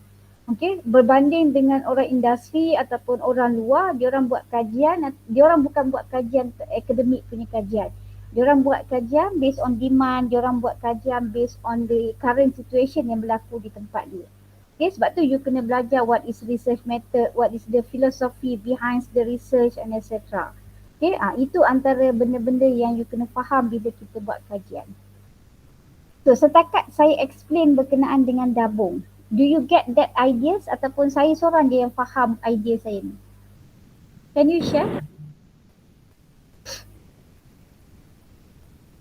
Okay, berbanding dengan orang industri ataupun orang luar, diorang buat kajian, diorang bukan buat kajian akademik punya kajian. Diorang buat kajian based on demand, diorang buat kajian based on the current situation yang berlaku di tempat dia. Okay, sebab tu you kena belajar what is research method, what is the philosophy behind the research and etc. Okay, itu antara benda-benda yang you kena faham bila kita buat kajian. So setakat saya explain berkenaan dengan Dabung. Do you get that ideas ataupun saya seorang je yang faham idea saya ni? Can you share?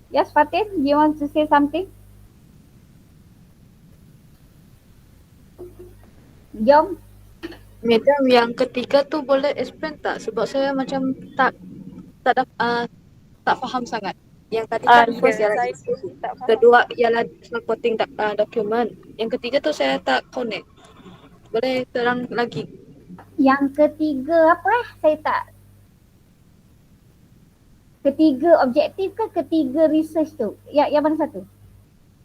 Yes, Fatin, you want to say something? Jom.
Madam, yang ketiga tu boleh explain tak? Sebab saya macam tak faham sangat. Yang tadi kan first ialah kedua ialah supporting document. Yang ketiga tu saya tak connect. Boleh terang lagi?
Yang ketiga apa Saya tak. Ketiga objektif ke ketiga research tu? Yang mana satu?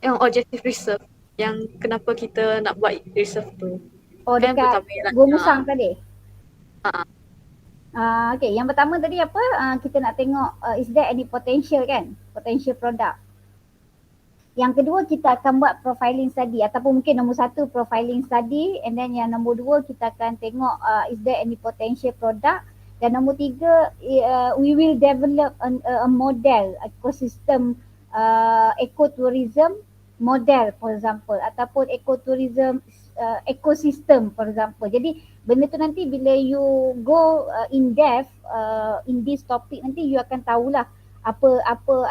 Yang objective research. Yang kenapa kita nak buat research tu.
Oh,
kan
dekat Gua Musang tadi? Okay, yang pertama tadi apa? Kita nak tengok is there any potential kan? Potential product. Yang kedua kita akan buat profiling study ataupun mungkin nombor 1 profiling study, and then yang nombor 2 kita akan tengok is there any potential product, Dan nombor 3, we will develop a model, ekosistem ecotourism model for example, ataupun ecotourism ecosystem for example. Jadi benda tu nanti bila you go in depth in this topic, nanti you akan tahulah apa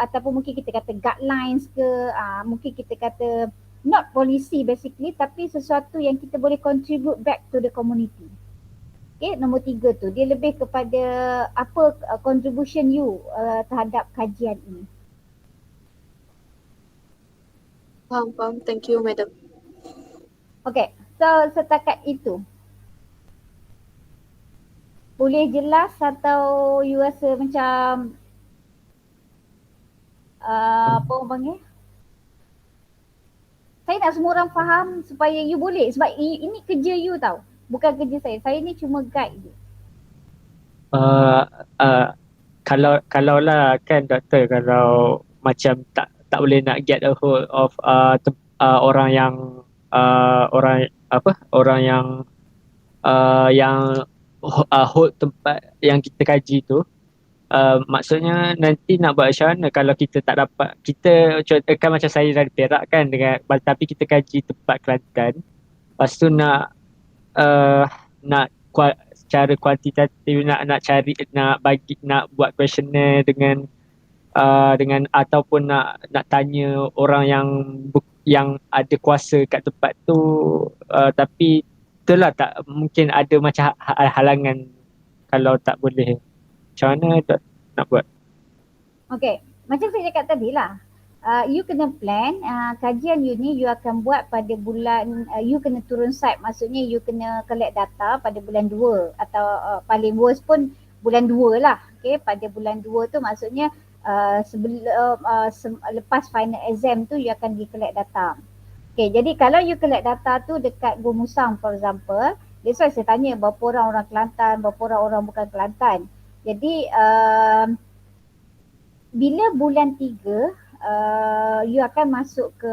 ataupun mungkin kita kata guidelines ke, mungkin kita kata not policy basically, tapi sesuatu yang kita boleh contribute back to the community. Okay, nombor 3 tu dia lebih kepada apa contribution you terhadap kajian ini.
Faham. Thank you, madam.
Okay, so setakat itu boleh jelas atau you rasa macam apa orang panggil? Saya nak semua orang faham supaya you boleh, sebab ini kerja you tau, bukan kerja saya. Saya ni cuma guide je.
Kalau lah kan doktor, kalau macam tak boleh nak get a hold of orang yang hold tempat yang kita kaji tu, maksudnya nanti nak buat macam mana kalau kita tak dapat, kita kan macam saya dari Perak kan, tapi kita kaji tempat Kelantan, lepas tu nak secara kuantitatif nak cari, nak buat questionnaire dengan ataupun nak tanya orang yang ada kuasa kat tempat tu, tapi itulah tak mungkin ada macam halangan kalau tak boleh. Macam mana nak buat?
Okay, macam saya cakap tadi lah, you kena plan, kajian you ni you akan buat pada bulan, you kena turun site, maksudnya you kena collect data pada bulan 2 atau paling worst pun bulan 2 lah. Okay, pada bulan 2 tu maksudnya lepas final exam tu you akan collect data. Okay, jadi kalau you collect data tu dekat Go Musang for example, that's why saya tanya berapa orang Kelantan, berapa orang bukan Kelantan. Jadi bila bulan 3 you akan masuk ke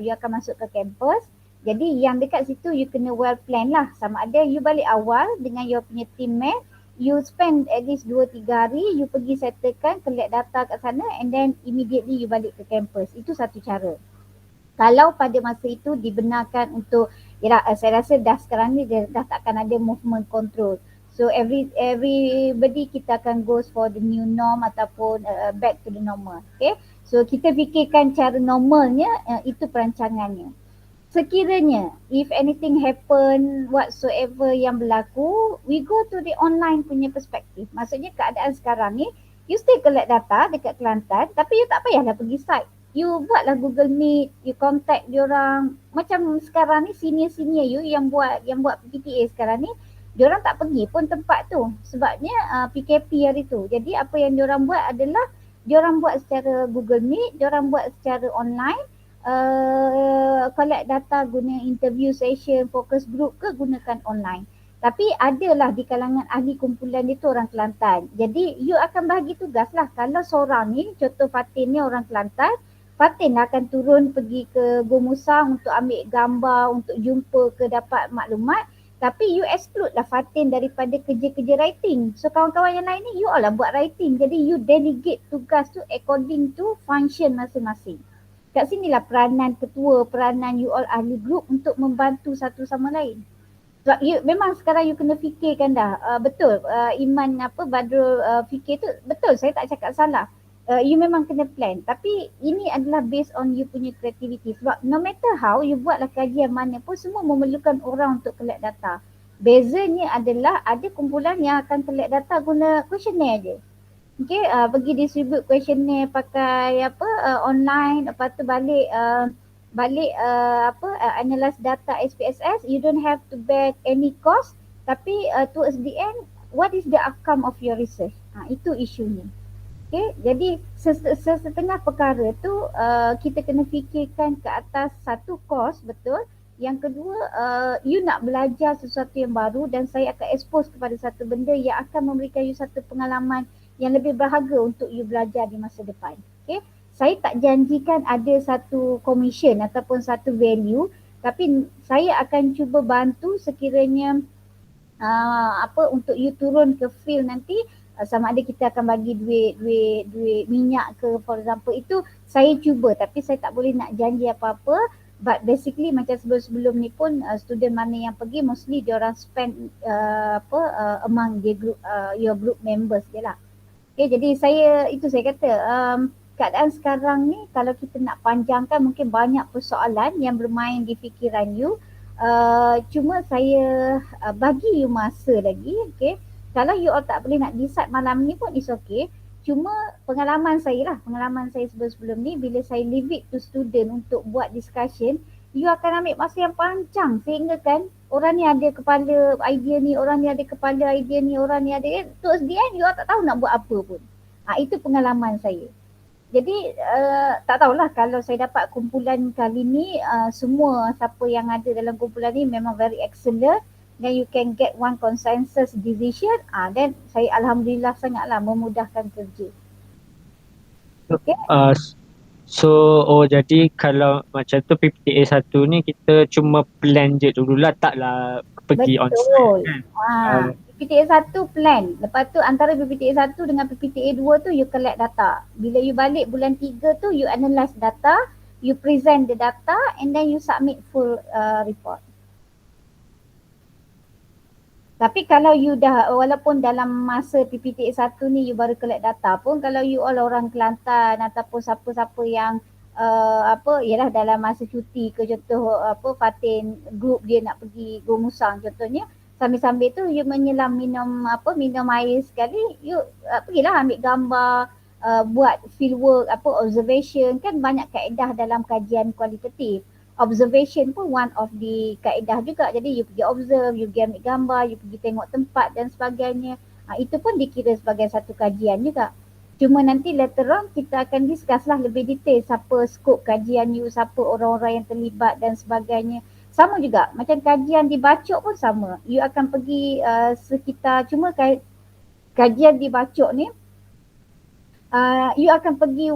you akan masuk ke kampus. Jadi yang dekat situ you kena well plan lah, sama ada you balik awal dengan you punya teammate, you spend at least 2-3 hari, you pergi settlekan, collect data kat sana, and then immediately you balik ke kampus. Itu satu cara. Kalau pada masa itu dibenarkan untuk, saya rasa dah sekarang ni dah takkan ada movement control. So everybody kita akan goes for the new norm ataupun back to the normal. Okay. So kita fikirkan cara normalnya, itu perancangannya. Sekiranya if anything happen whatsoever yang berlaku, we go to the online punya perspektif. Maksudnya keadaan sekarang ni, you still collect data dekat Kelantan, tapi you tak payahlah pergi site. You buatlah Google Meet, you contact diorang. Macam sekarang ni senior-senior you yang buat PPTA sekarang ni, diorang tak pergi pun tempat tu sebabnya PKP hari tu. Jadi apa yang diorang buat adalah diorang buat secara Google Meet, diorang buat secara online, collect data guna interview session, focus group ke gunakan online. Tapi adalah di kalangan ahli kumpulan dia tu orang Kelantan. Jadi you akan bahagi tugas lah. Kalau seorang ni, contoh Fatin ni orang Kelantan, Fatin akan turun pergi ke Go Musang untuk ambil gambar, untuk jumpa ke dapat maklumat. Tapi you exclude lah Fatin daripada kerja-kerja writing. So kawan-kawan yang lain ni you all lah buat writing. Jadi you delegate tugas tu according to function masing-masing. Kat sinilah peranan ketua, peranan you all ahli group untuk membantu satu sama lain. Sebab you, memang sekarang you kena fikirkan dah. Betul Iman Badrul fikir tu betul, saya tak cakap salah. You memang kena plan, tapi ini adalah based on you punya creativity. Sebab no matter how you buatlah kajian mana pun, semua memerlukan orang untuk collect data. Bezanya adalah ada kumpulan yang akan collect data guna questionnaire je. Okay, pergi distribute questionnaire pakai online, lepas tu balik analyze data SPSS. You don't have to bear any cost, tapi towards the end, what is the outcome of your research? Itu isunya. Okay, jadi setengah perkara tu kita kena fikirkan ke atas satu kos, betul. Yang kedua, you nak belajar sesuatu yang baru dan saya akan expose kepada satu benda yang akan memberikan you satu pengalaman yang lebih berharga untuk you belajar di masa depan. Okay, saya tak janjikan ada satu commission ataupun satu value, tapi saya akan cuba bantu sekiranya untuk you turun ke field nanti, sama ada kita akan bagi duit minyak ke, for example. Itu saya cuba, tapi saya tak boleh nak janji apa-apa. But basically macam sebelum ni pun student mana yang pergi mostly diorang spend among the group, your group members je lah. Okay, jadi saya kata keadaan sekarang ni kalau kita nak panjangkan mungkin banyak persoalan yang bermain di fikiran you. Cuma saya bagi you masa lagi, okay. Kalau you all tak boleh nak decide malam ni pun it's okay. Cuma pengalaman saya sebelum ni, bila saya leave it to student untuk buat discussion, you akan ambil masa yang panjang sehingga kan orang ni ada kepala idea ni, orang ni ada kepala idea ni, orang ni ada, towards the end you all tak tahu nak buat apa pun. Itu pengalaman saya. Jadi tak tahulah kalau saya dapat kumpulan kali ni, semua siapa yang ada dalam kumpulan ni memang very excellent, then you can get one consensus decision, then saya alhamdulillah sangatlah memudahkan kerja. Okay.
Jadi kalau macam tu PPTA 1 ni kita cuma plan je dululah, taklah pergi on-site kan.
PPTA 1 plan, lepas tu antara PPTA 1 dengan PPTA 2 tu you collect data. Bila you balik bulan 3 tu you analyse data, you present the data and then you submit full report. Tapi kalau you dah, walaupun dalam masa PPTA 1 ni you baru collect data pun, kalau you all orang Kelantan ataupun siapa-siapa yang ialah dalam masa cuti ke, contoh Fatin group dia nak pergi Gua Musang contohnya, sambil-sambil tu you menyelam minum air sekali, you pergilah ambil gambar, buat field work, observation, kan banyak kaedah dalam kajian kualitatif. Observation pun one of the kaedah juga. Jadi you pergi observe, you pergi ambil gambar, you pergi tengok tempat dan sebagainya. Itu pun dikira sebagai satu kajian juga. Cuma nanti later on kita akan discuss lah lebih detail siapa skop kajian you, siapa orang-orang yang terlibat dan sebagainya. Sama juga macam kajian di Bacok pun sama. You akan pergi sekitar, cuma kajian di Bacok ni you akan pergi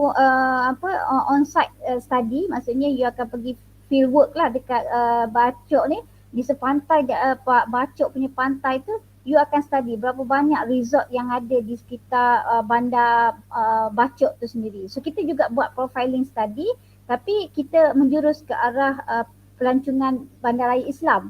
on-site study, maksudnya you akan pergi field work lah dekat Bacok ni, di sepantai Bacok punya pantai tu you akan study berapa banyak resort yang ada di sekitar bandar Bacok tu sendiri. So kita juga buat profiling study, tapi kita menjurus ke arah pelancongan bandaraya Islam.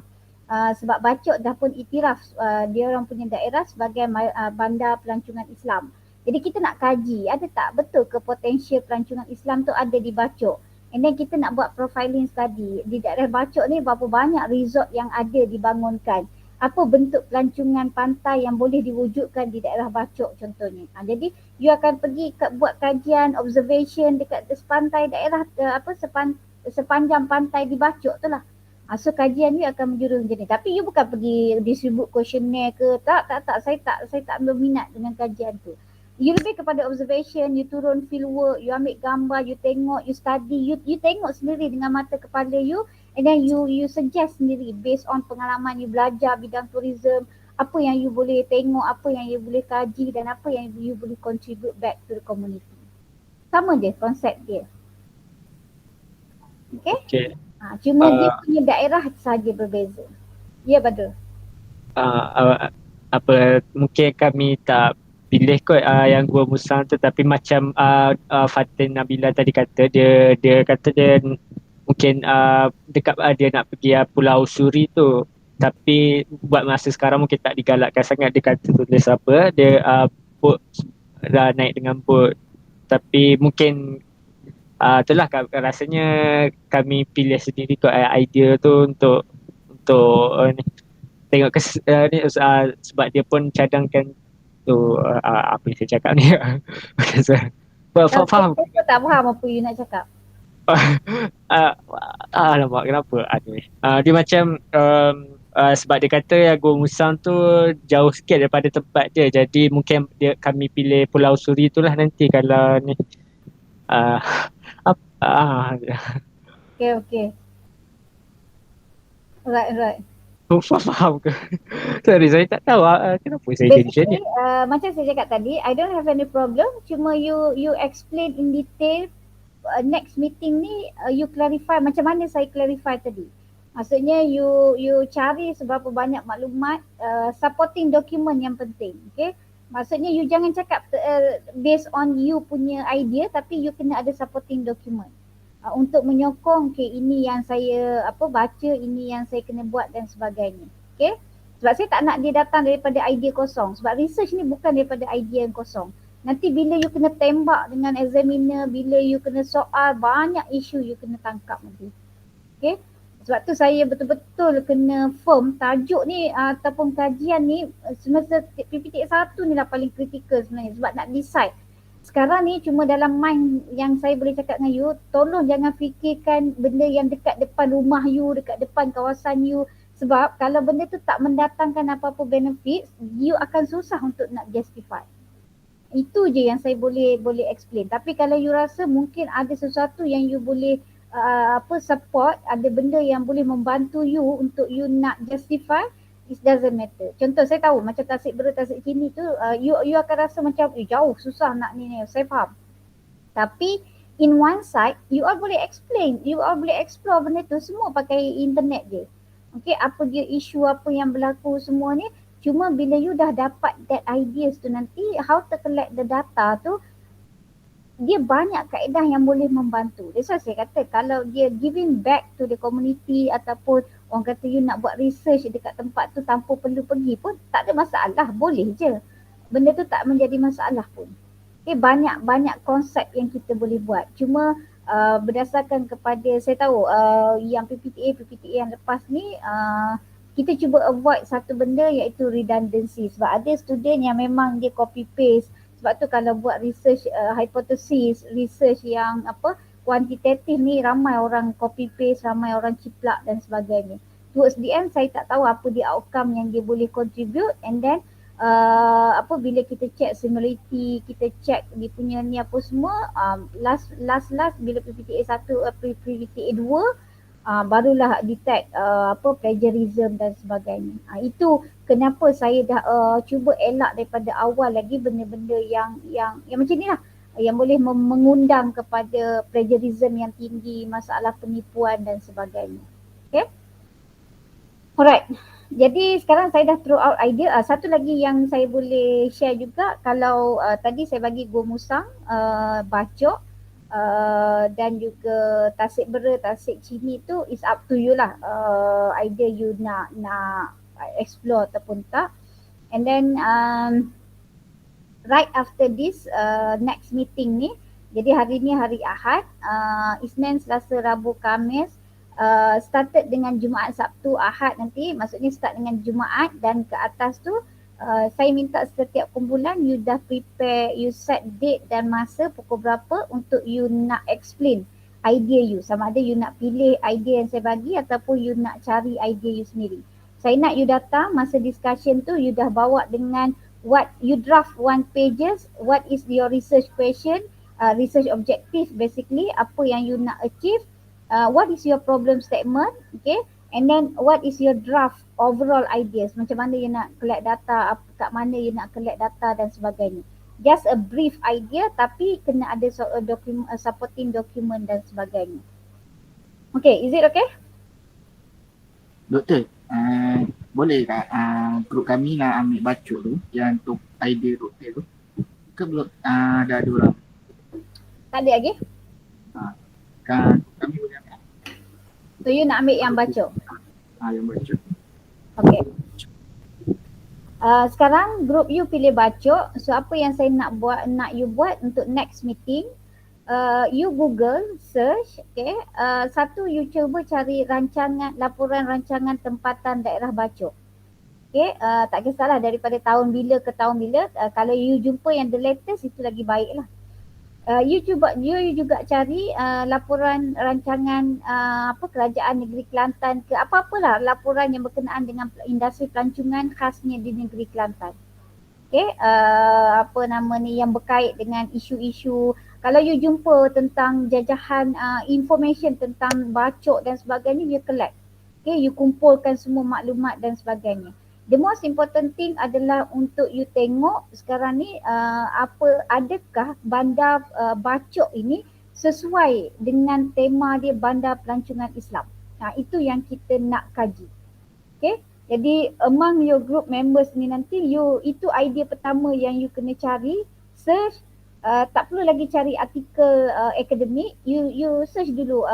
Sebab Bacok dah pun iktiraf dia orang punya daerah sebagai bandar pelancongan Islam. Jadi kita nak kaji ada tak betul ke potensial pelancongan Islam tu ada di Bacok. And then kita nak buat profiling study di daerah Bacok ni berapa banyak resort yang ada dibangunkan. Apa bentuk pelancongan pantai yang boleh diwujudkan di daerah Bacok contohnya. Jadi you akan pergi buat kajian observation dekat sepantai daerah sepanjang pantai di Bacok tu lah. So kajian you akan menjurus macam ni. Tapi you bukan pergi distribute questionnaire ke, tak, saya tak berminat dengan kajian tu. You lebih kepada observation, you turun field work, you ambil gambar, you tengok, you study, you tengok sendiri dengan mata kepala you, and then you suggest sendiri based on pengalaman you belajar bidang tourism, apa yang you boleh tengok, apa yang you boleh kaji dan apa yang you boleh contribute back to the community. Sama je konsep dia. Okay? Cuma dia punya daerah saja berbeza. Ya, Badrul.
Mungkin kami tak pilih kot yang Gua Musang tu, tapi macam Fatin Nabila tadi kata, dia kata dia mungkin dekat dia nak pergi Pulau Suri tu, tapi buat masa sekarang mungkin tak digalakkan sangat. Dia kata tulis dia boat dah naik dengan boat, tapi mungkin itulah rasanya kami pilih sendiri kot idea tu untuk tengok sebab dia pun cadangkan tu apa yang saya cakap ni. Faham?
Saya tak faham apa you nak cakap.
Alamak, kenapa? Dia macam sebab dia kata Gua Musang tu jauh sikit daripada tempat dia, jadi mungkin kami pilih Pulau Suri tu lah nanti kalau ni.
Okay. Right.
Faham ke? Sorry, saya tak tahu kenapa saya jadi macam ni.
Macam saya cakap tadi, I don't have any problem. Cuma you explain in detail next meeting ni, you clarify macam mana saya clarify tadi. Maksudnya you cari seberapa banyak maklumat, supporting document yang penting. Okay. Maksudnya you jangan cakap based on you punya idea, tapi you kena ada supporting document. Untuk menyokong ini yang saya baca, ini yang saya kena buat dan sebagainya. Okay. Sebab saya tak nak dia datang daripada idea kosong. Sebab research ni bukan daripada idea yang kosong. Nanti bila you kena tembak dengan examiner, bila you kena soal, banyak isu you kena tangkap nanti. Okay. Sebab tu saya betul-betul kena firm tajuk ni ataupun kajian ni semasa PPTX 1 ni lah paling kritikal sebenarnya sebab nak decide. Sekarang ni cuma dalam mind yang saya boleh cakap dengan you, tolong jangan fikirkan benda yang dekat depan rumah you, dekat depan kawasan you. Sebab kalau benda tu tak mendatangkan apa-apa benefit, you akan susah untuk nak justify. Itu je yang saya boleh explain. Tapi kalau you rasa mungkin ada sesuatu yang you boleh support, ada benda yang boleh membantu you untuk you nak justify, it doesn't matter. Contoh saya tahu macam tasik bera, tasik sini tu you akan rasa macam jauh, susah nak ni, saya faham. Tapi in one side, you all boleh explain, you all boleh explore benda tu semua pakai internet je. Okay, apa dia isu apa yang berlaku semua ni, cuma bila you dah dapat that ideas tu nanti, how to collect the data tu, dia banyak kaedah yang boleh membantu. That's why saya kata kalau dia giving back to the community ataupun orang kata you nak buat research dekat tempat tu tanpa perlu pergi pun tak ada masalah, boleh je. Benda tu tak menjadi masalah pun. Okay, banyak konsep yang kita boleh buat. Cuma berdasarkan kepada saya tahu yang PPTA yang lepas ni kita cuba avoid satu benda iaitu redundancy. Sebab ada student yang memang dia copy paste. Sebab tu kalau buat research hypothesis, research yang kuantitatif ni ramai orang copy paste, ramai orang ciplak dan sebagainya. Towards the end saya tak tahu apa dia outcome yang dia boleh contribute, and then bila kita check similarity, kita check dia punya ni apa semua, last bila PPTA 1, PPTA 2 barulah detect plagiarism dan sebagainya. Itu kenapa saya dah cuba elak daripada awal lagi benda-benda yang macam ni lah, yang boleh mengundang kepada plagiarism yang tinggi, masalah penipuan dan sebagainya. Okay. Alright. Jadi sekarang saya dah throw out idea. Satu lagi yang saya boleh share juga, kalau tadi saya bagi Go Musang, Bacok, dan juga tasik bera, tasik cini tu is up to you lah. Either you nak explore ataupun tak. And then right after this next meeting ni, jadi hari ni hari Ahad, Isnin, Selasa, Rabu, Khamis, started dengan Jumaat, Sabtu, Ahad nanti, maksudnya start dengan Jumaat dan ke atas tu saya minta setiap kumpulan you dah prepare, you set date dan masa pukul berapa untuk you nak explain idea you. Sama ada you nak pilih idea yang saya bagi ataupun you nak cari idea you sendiri. Saya nak you datang masa discussion tu you dah bawa dengan what you draft 1 pages, what is your research question, research objective basically, apa yang you nak achieve, what is your problem statement, okay? And then what is your draft overall ideas, macam mana you nak collect data, kat mana you nak collect data dan sebagainya. Just a brief idea tapi kena ada supporting document dan sebagainya. Okay, is it okay?
Doktor, boleh tak grup kami nak ambil bacok tu yang untuk idea doktor tu ke belum dah ada orang?
Tak ada lagi?
Kan kami boleh ambil.
So you nak ambil yang bacok?
Yang bacok.
Okay. Sekarang grup you pilih bacok. So apa yang saya nak you buat untuk next meeting, you Google search, okay. Satu you cuba cari laporan rancangan tempatan daerah bacok. Okay, tak kisahlah daripada tahun bila ke tahun bila, kalau you jumpa yang the latest itu lagi baik lah. You juga cari laporan rancangan kerajaan negeri Kelantan ke apa-apalah laporan yang berkenaan dengan industri pelancongan khasnya di negeri Kelantan. Okay, yang berkait dengan isu-isu. Kalau you jumpa tentang jajahan information tentang bacok dan sebagainya, you collect. Okay, you kumpulkan semua maklumat dan sebagainya. The most important thing adalah untuk you tengok sekarang ni adakah bandar bacok ini sesuai dengan tema dia bandar pelancongan Islam. Itu yang kita nak kaji. Okay. Jadi among your group members ni nanti itu idea pertama yang you kena cari, search. Tak perlu lagi cari artikel akademik, you search dulu.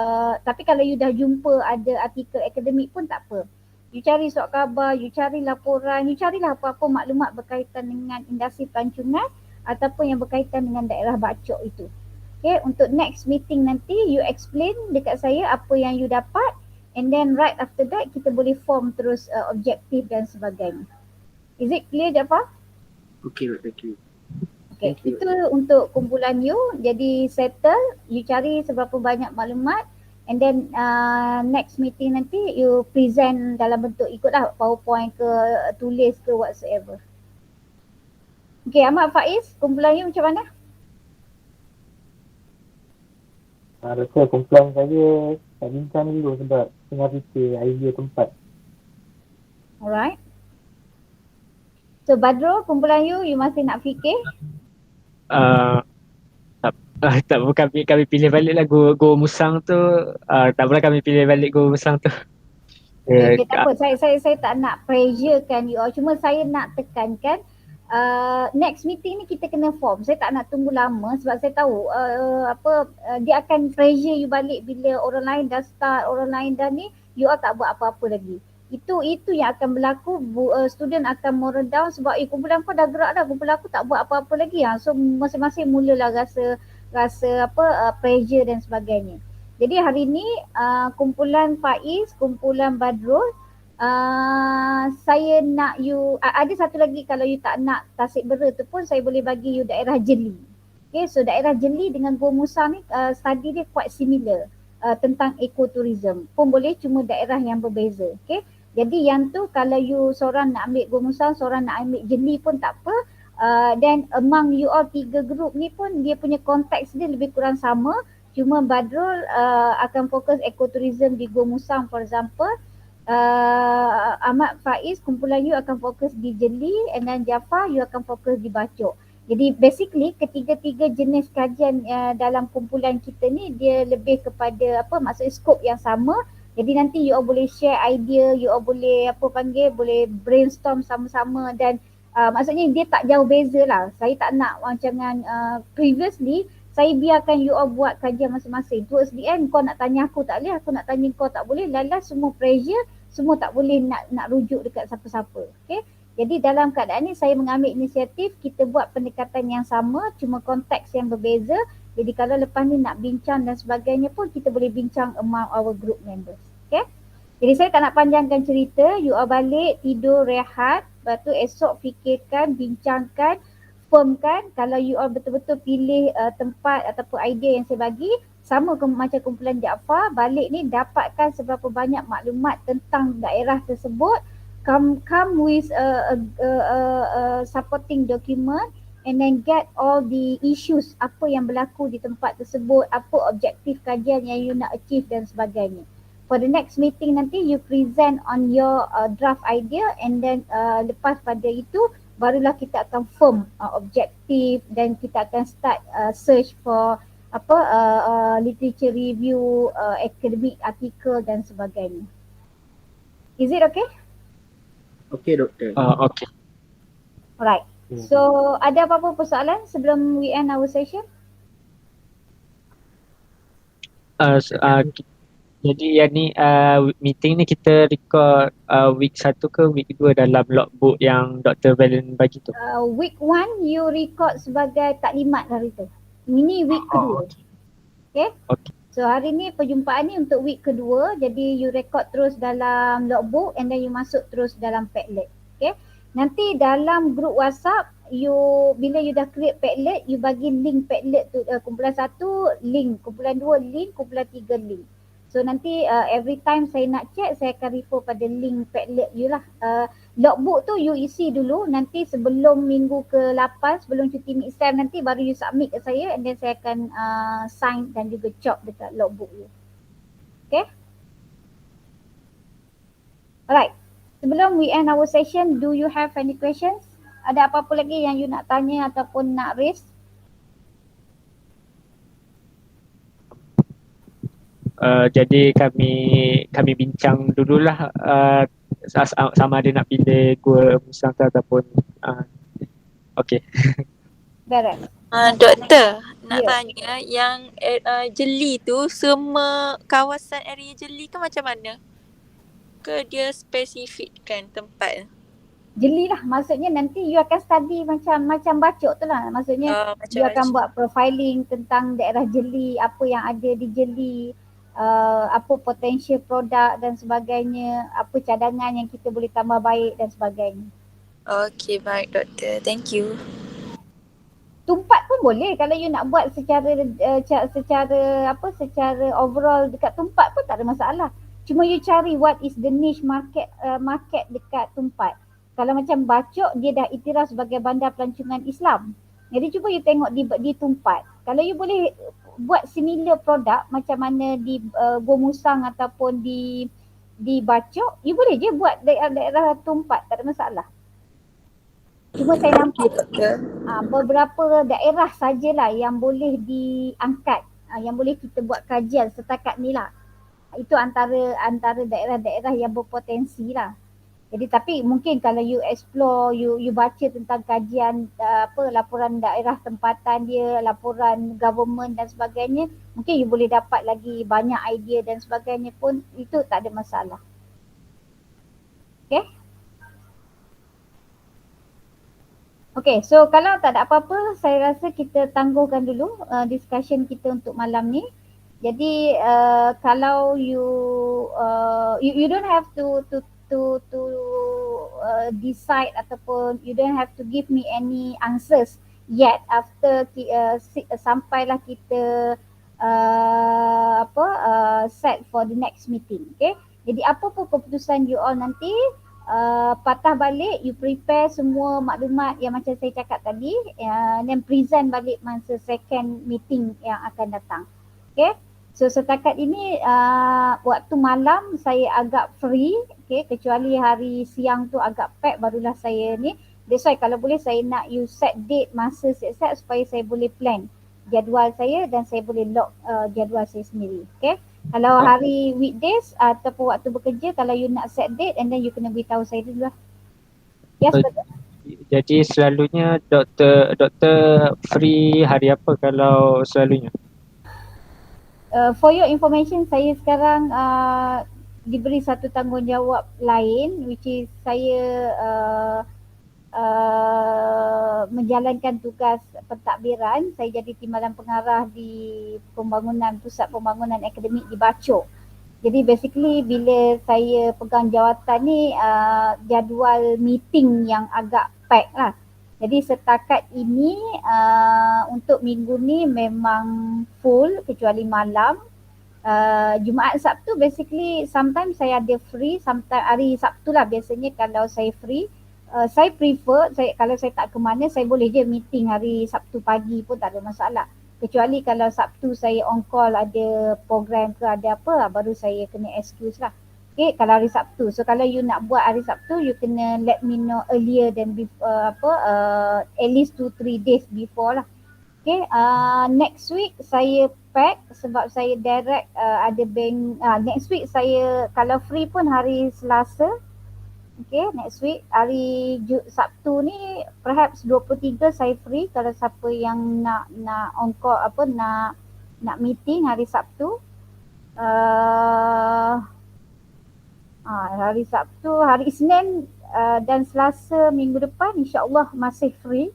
Tapi kalau you dah jumpa ada artikel akademik pun tak apa. You cari surat khabar, you cari laporan, you carilah apa-apa maklumat berkaitan dengan industri pelancongan ataupun yang berkaitan dengan daerah Bacok itu. Okay, untuk next meeting nanti you explain dekat saya apa yang you dapat. And then right after that kita boleh form terus objektif dan sebagainya. Is it clear Jaafar?
Okay, thank you.
Okay, itu untuk kumpulan you. Jadi settle, you cari seberapa banyak maklumat and then next meeting nanti you present dalam bentuk ikutlah PowerPoint ke tulis ke whatsoever. Okay, Ahmad Faiz, kumpulan you macam mana?
Rasa kumpulan saya tak bincang dulu sebab tengah fikir idea tempat.
Alright. So Badro, kumpulan you masih nak fikir?
Tak kami pilih balik lah Go Musang tu. Tak pernah kami pilih balik Go Musang tu.
Okay, tak apa. Saya tak nak pressurekan you all. Cuma saya nak tekankan next meeting ni kita kena form. Saya tak nak tunggu lama sebab saya tahu dia akan pressure you balik bila orang lain dah start, orang lain dah ni, you all tak buat apa-apa lagi. Itu yang akan berlaku. Student akan moral down sebab kumpulan kau dah gerak dah, kumpulan aku tak buat apa-apa lagi. So masing-masing mulalah rasa pressure dan sebagainya. Jadi hari ni kumpulan Faiz, kumpulan Badrul, saya nak you, ada satu lagi kalau you tak nak Tasik Bera tu pun saya boleh bagi you daerah Jeli. Okay, so daerah Jeli dengan Gua Musang ni study dia quite similar tentang ekotourism. Pun boleh, cuma daerah yang berbeza. Okay, jadi yang tu kalau you seorang nak ambil Gua Musang, seorang nak ambil Jeli pun tak apa. Then among you all 3 group ni pun dia punya konteks dia lebih kurang sama. Cuma Badrul akan fokus ekotourism di Gua Musang for example. Ahmad Faiz, kumpulan you akan fokus di Jeli, and then Jaafar you akan fokus di Bacok. Jadi basically ketiga-tiga jenis kajian dalam kumpulan kita ni dia lebih kepada maksudnya skop yang sama. Jadi nanti you all boleh share idea, you all boleh boleh brainstorm sama-sama dan maksudnya dia tak jauh beza lah. Saya tak nak macam previously saya biarkan you all buat kajian masing-masing. Towards the end kau nak tanya aku tak boleh, aku nak tanya kau tak boleh. Lalas semua pressure, semua tak boleh nak rujuk dekat siapa-siapa. Okay. Jadi dalam keadaan ni saya mengambil inisiatif kita buat pendekatan yang sama cuma konteks yang berbeza. Jadi kalau lepas ni nak bincang dan sebagainya pun kita boleh bincang among our group members. Okay. Jadi saya tak nak panjangkan cerita. You all balik, tidur, rehat. Lepas tu esok fikirkan, bincangkan, firmkan. Kalau you all betul-betul pilih tempat ataupun idea yang saya bagi, sama macam kumpulan Jaafar, balik ni dapatkan seberapa banyak maklumat tentang daerah tersebut, come with a supporting document and then get all the issues apa yang berlaku di tempat tersebut, apa objektif kajian yang you nak achieve dan sebagainya. For the next meeting nanti you present on your draft idea and then lepas pada itu barulah kita akan firm objektif dan kita akan start search for literature review, academic article dan sebagainya. Is it okay?
Okay doktor.
Okay.
Alright. So ada apa-apa persoalan sebelum we end our session?
Jadi yang ni meeting ni kita record week 1 ke week 2 dalam logbook yang Dr. Valen bagi tu?
Week 1 you record sebagai taklimat hari tu. Ini week kedua. Okay? So hari ni perjumpaan ni untuk week kedua. Jadi you record terus dalam logbook and then you masuk terus dalam Padlet. Okay? Nanti dalam group WhatsApp bila you dah create Padlet, you bagi link Padlet tu, kumpulan 1 link, kumpulan 2 link, kumpulan 3 link. So nanti every time saya nak check, saya akan refer pada link Padlet you lah. Logbook tu you isi dulu, nanti sebelum minggu ke-8, sebelum cuti mid-sem nanti baru you submit ke saya and then saya akan sign dan juga chop dekat logbook you. Okay? Alright. Sebelum we end our session, do you have any questions? Ada apa-apa lagi yang you nak tanya ataupun nak raise?
Jadi kami bincang dululah sama ada nak pilih Gua Musang ataupun okey.
Beres.
Doktor, nak
Ya.
tanya yang jeli tu semua kawasan area jeli ke macam mana? Ke dia spesifikkan tempat?
Jeli lah, maksudnya nanti you akan study macam bacok tu lah. Maksudnya
Macam
you akan
macam.
buat profiling tentang daerah jeli, apa yang ada di jeli, apa potential produk dan sebagainya, apa cadangan yang kita boleh tambah baik dan sebagainya.
Okey, baik doktor. Thank you.
Tumpat pun boleh kalau you nak buat secara secara overall dekat Tumpat pun tak ada masalah. Cuma you cari what is the niche market dekat Tumpat. Kalau macam Bacok, dia dah iktiraf sebagai bandar pelancongan Islam. Jadi cuba you tengok di Tumpat. Kalau you boleh buat similar produk macam mana di Gua Musang ataupun di Bacok, you boleh je buat daerah Tumpat, tak ada masalah. Cuma saya nampak beberapa daerah sajalah yang boleh diangkat, yang boleh kita buat kajian setakat ni lah. Itu antara daerah-daerah yang berpotensi lah. Jadi tapi mungkin kalau you explore, you baca tentang kajian laporan daerah tempatan dia, laporan government dan sebagainya, mungkin you boleh dapat lagi banyak idea dan sebagainya pun, itu tak ada masalah. Okay? Okay, so kalau tak ada apa-apa, saya rasa kita tangguhkan dulu discussion kita untuk malam ni. Jadi kalau you don't have to decide ataupun you don't have to give me any answers yet after sampailah kita set for the next meeting. Okay, jadi apa pun keputusan you all nanti, patah balik, you prepare semua maklumat yang macam saya cakap tadi, then present balik masa second meeting yang akan datang. Okay, so setakat ini waktu malam saya agak free, okay, kecuali hari siang tu agak pack barulah saya ni. That's why kalau boleh saya nak you set date masa siap-siap supaya saya boleh plan jadual saya dan saya boleh lock jadual saya sendiri. Okay, kalau hari weekdays ataupun waktu bekerja, kalau you nak set date and then you kena beritahu saya dulu lah. Yes, betul.
Jadi selalunya doktor free hari apa kalau selalunya?
For your information, saya sekarang diberi satu tanggungjawab lain, which is saya menjalankan tugas pentadbiran. Saya jadi timbalan pengarah di pusat pembangunan akademik di Bacok. Jadi basically bila saya pegang jawatan ni, jadual meeting yang agak pack lah. Jadi setakat ini untuk minggu ni memang full kecuali malam. Jumaat Sabtu basically sometimes saya ada free, sometimes hari Sabtu lah biasanya kalau saya free. Saya prefer, kalau saya tak ke mana, saya boleh je meeting hari Sabtu pagi pun tak ada masalah. Kecuali kalau Sabtu saya on call ada program ke ada apa, baru saya kena excuse lah. Okay, kalau hari Sabtu. So kalau you nak buat hari Sabtu, you kena let me know earlier than at least 2-3 days before lah. Okay, next week saya pack sebab saya direct ada bank. Next week saya kalau free pun hari Selasa. Okay, next week hari Sabtu ni perhaps 23 saya free kalau siapa yang nak on call nak meeting hari Sabtu. Hari Sabtu, hari Isnin dan Selasa minggu depan insya-Allah masih free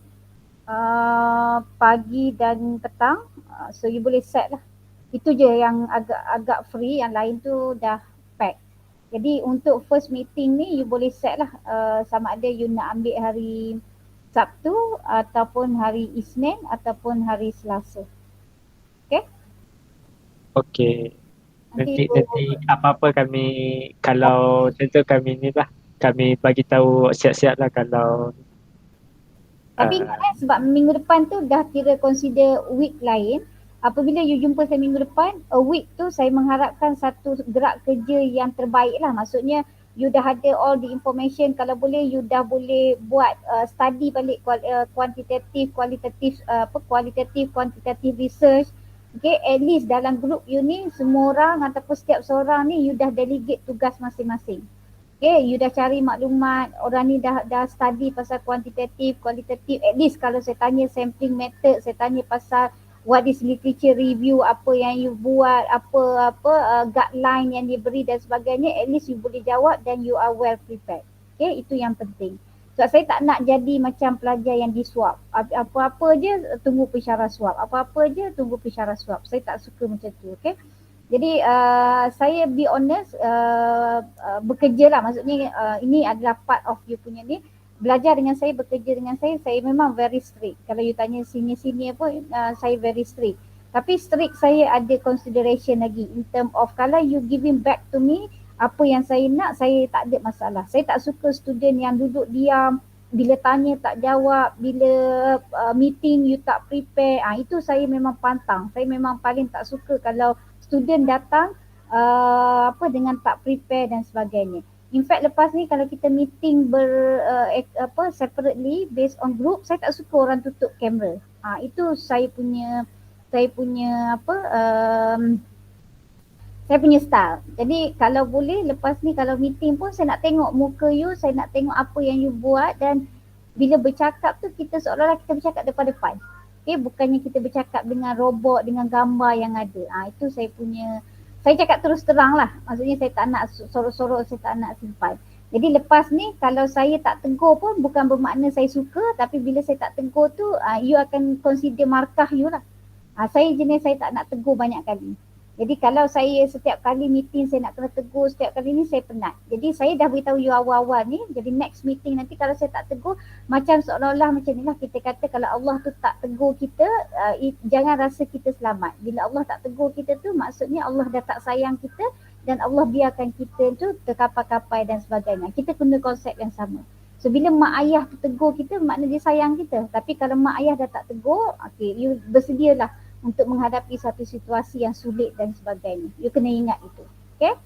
pagi dan petang. So you boleh set lah. Itu je yang agak free, yang lain tu dah pack. Jadi untuk first meeting ni you boleh set lah sama ada you nak ambil hari Sabtu ataupun hari Isnin ataupun hari Selasa. Okay?
Okay. Nanti apa-apa kami, kalau tentu kami ni lah, kami bagi tahu siap-siap lah kalau.
Tapi ingat sebab minggu depan tu dah kira consider week lain. Apabila you jumpa saya minggu depan, a week tu saya mengharapkan satu gerak kerja yang terbaik lah. Maksudnya you dah ada all the information, kalau boleh you dah boleh buat qualitative, quantitative research Okay, at least dalam grup you ni semua orang ataupun setiap seorang ni you dah delegate tugas masing-masing. Okay, you dah cari maklumat, orang ni dah study pasal kuantitatif, kualitatif. At least kalau saya tanya sampling method, saya tanya pasal what is literature review, apa yang you buat, guideline yang diberi dan sebagainya, at least you boleh jawab dan you are well prepared. Okay, itu yang penting. Sebab saya tak nak jadi macam pelajar yang disuap. Apa-apa je tunggu pensyarah suap. Apa-apa je tunggu pensyarah suap. Saya tak suka macam tu, okay. Jadi saya be honest, bekerja lah, maksudnya ini adalah part of you punya ni. Belajar dengan saya, bekerja dengan saya memang very strict. Kalau you tanya senior-senior pun saya very strict. Tapi strict saya ada consideration lagi in term of kalau you giving back to me, apa yang saya nak, saya tak ada masalah. Saya tak suka student yang duduk diam, bila tanya tak jawab, bila meeting you tak prepare. Itu saya memang pantang. Saya memang paling tak suka kalau student datang dengan tak prepare dan sebagainya. In fact lepas ni kalau kita meeting separately based on group, saya tak suka orang tutup kamera. Itu saya punya style. Jadi kalau boleh lepas ni kalau meeting pun saya nak tengok muka you, saya nak tengok apa yang you buat, dan bila bercakap tu kita seolah-olah kita bercakap depan-depan. Okay, bukannya kita bercakap dengan robot, dengan gambar yang ada. Itu saya cakap terus terang lah. Maksudnya saya tak nak sorok-sorok, saya tak nak simpan. Jadi lepas ni kalau saya tak tegur pun bukan bermakna saya suka, tapi bila saya tak tegur tu you akan consider markah you lah. Saya tak nak tegur banyak kali. Jadi kalau saya setiap kali meeting saya nak kena tegur, setiap kali ni saya penat. Jadi saya dah beritahu you awal-awal ni, jadi next meeting nanti kalau saya tak tegur, macam seolah-olah macam ni lah kita kata kalau Allah tu tak tegur kita, jangan rasa kita selamat. Bila Allah tak tegur kita tu maksudnya Allah dah tak sayang kita dan Allah biarkan kita tu terkapai-kapai dan sebagainya. Kita guna konsep yang sama. So bila mak ayah tu tegur kita, makna dia sayang kita. Tapi kalau mak ayah dah tak tegur, okay, you bersedialah untuk menghadapi satu situasi yang sulit dan sebagainya. You kena ingat itu. Okay?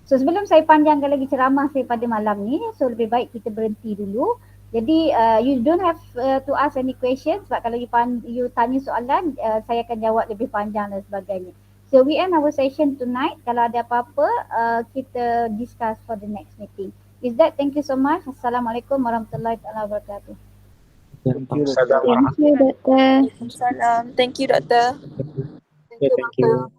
So sebelum saya panjangkan lagi ceramah saya pada malam ni, so lebih baik kita berhenti dulu. Jadi you don't have to ask any questions, sebab kalau you tanya soalan, saya akan jawab lebih panjang dan sebagainya. So we end our session tonight. Kalau ada apa-apa, kita discuss for the next meeting. Is that, thank you so much. Assalamualaikum warahmatullahi wabarakatuh.
Thank you, Doktor.
Waalaikumsalam. Thank you, Doktor.
Thank you.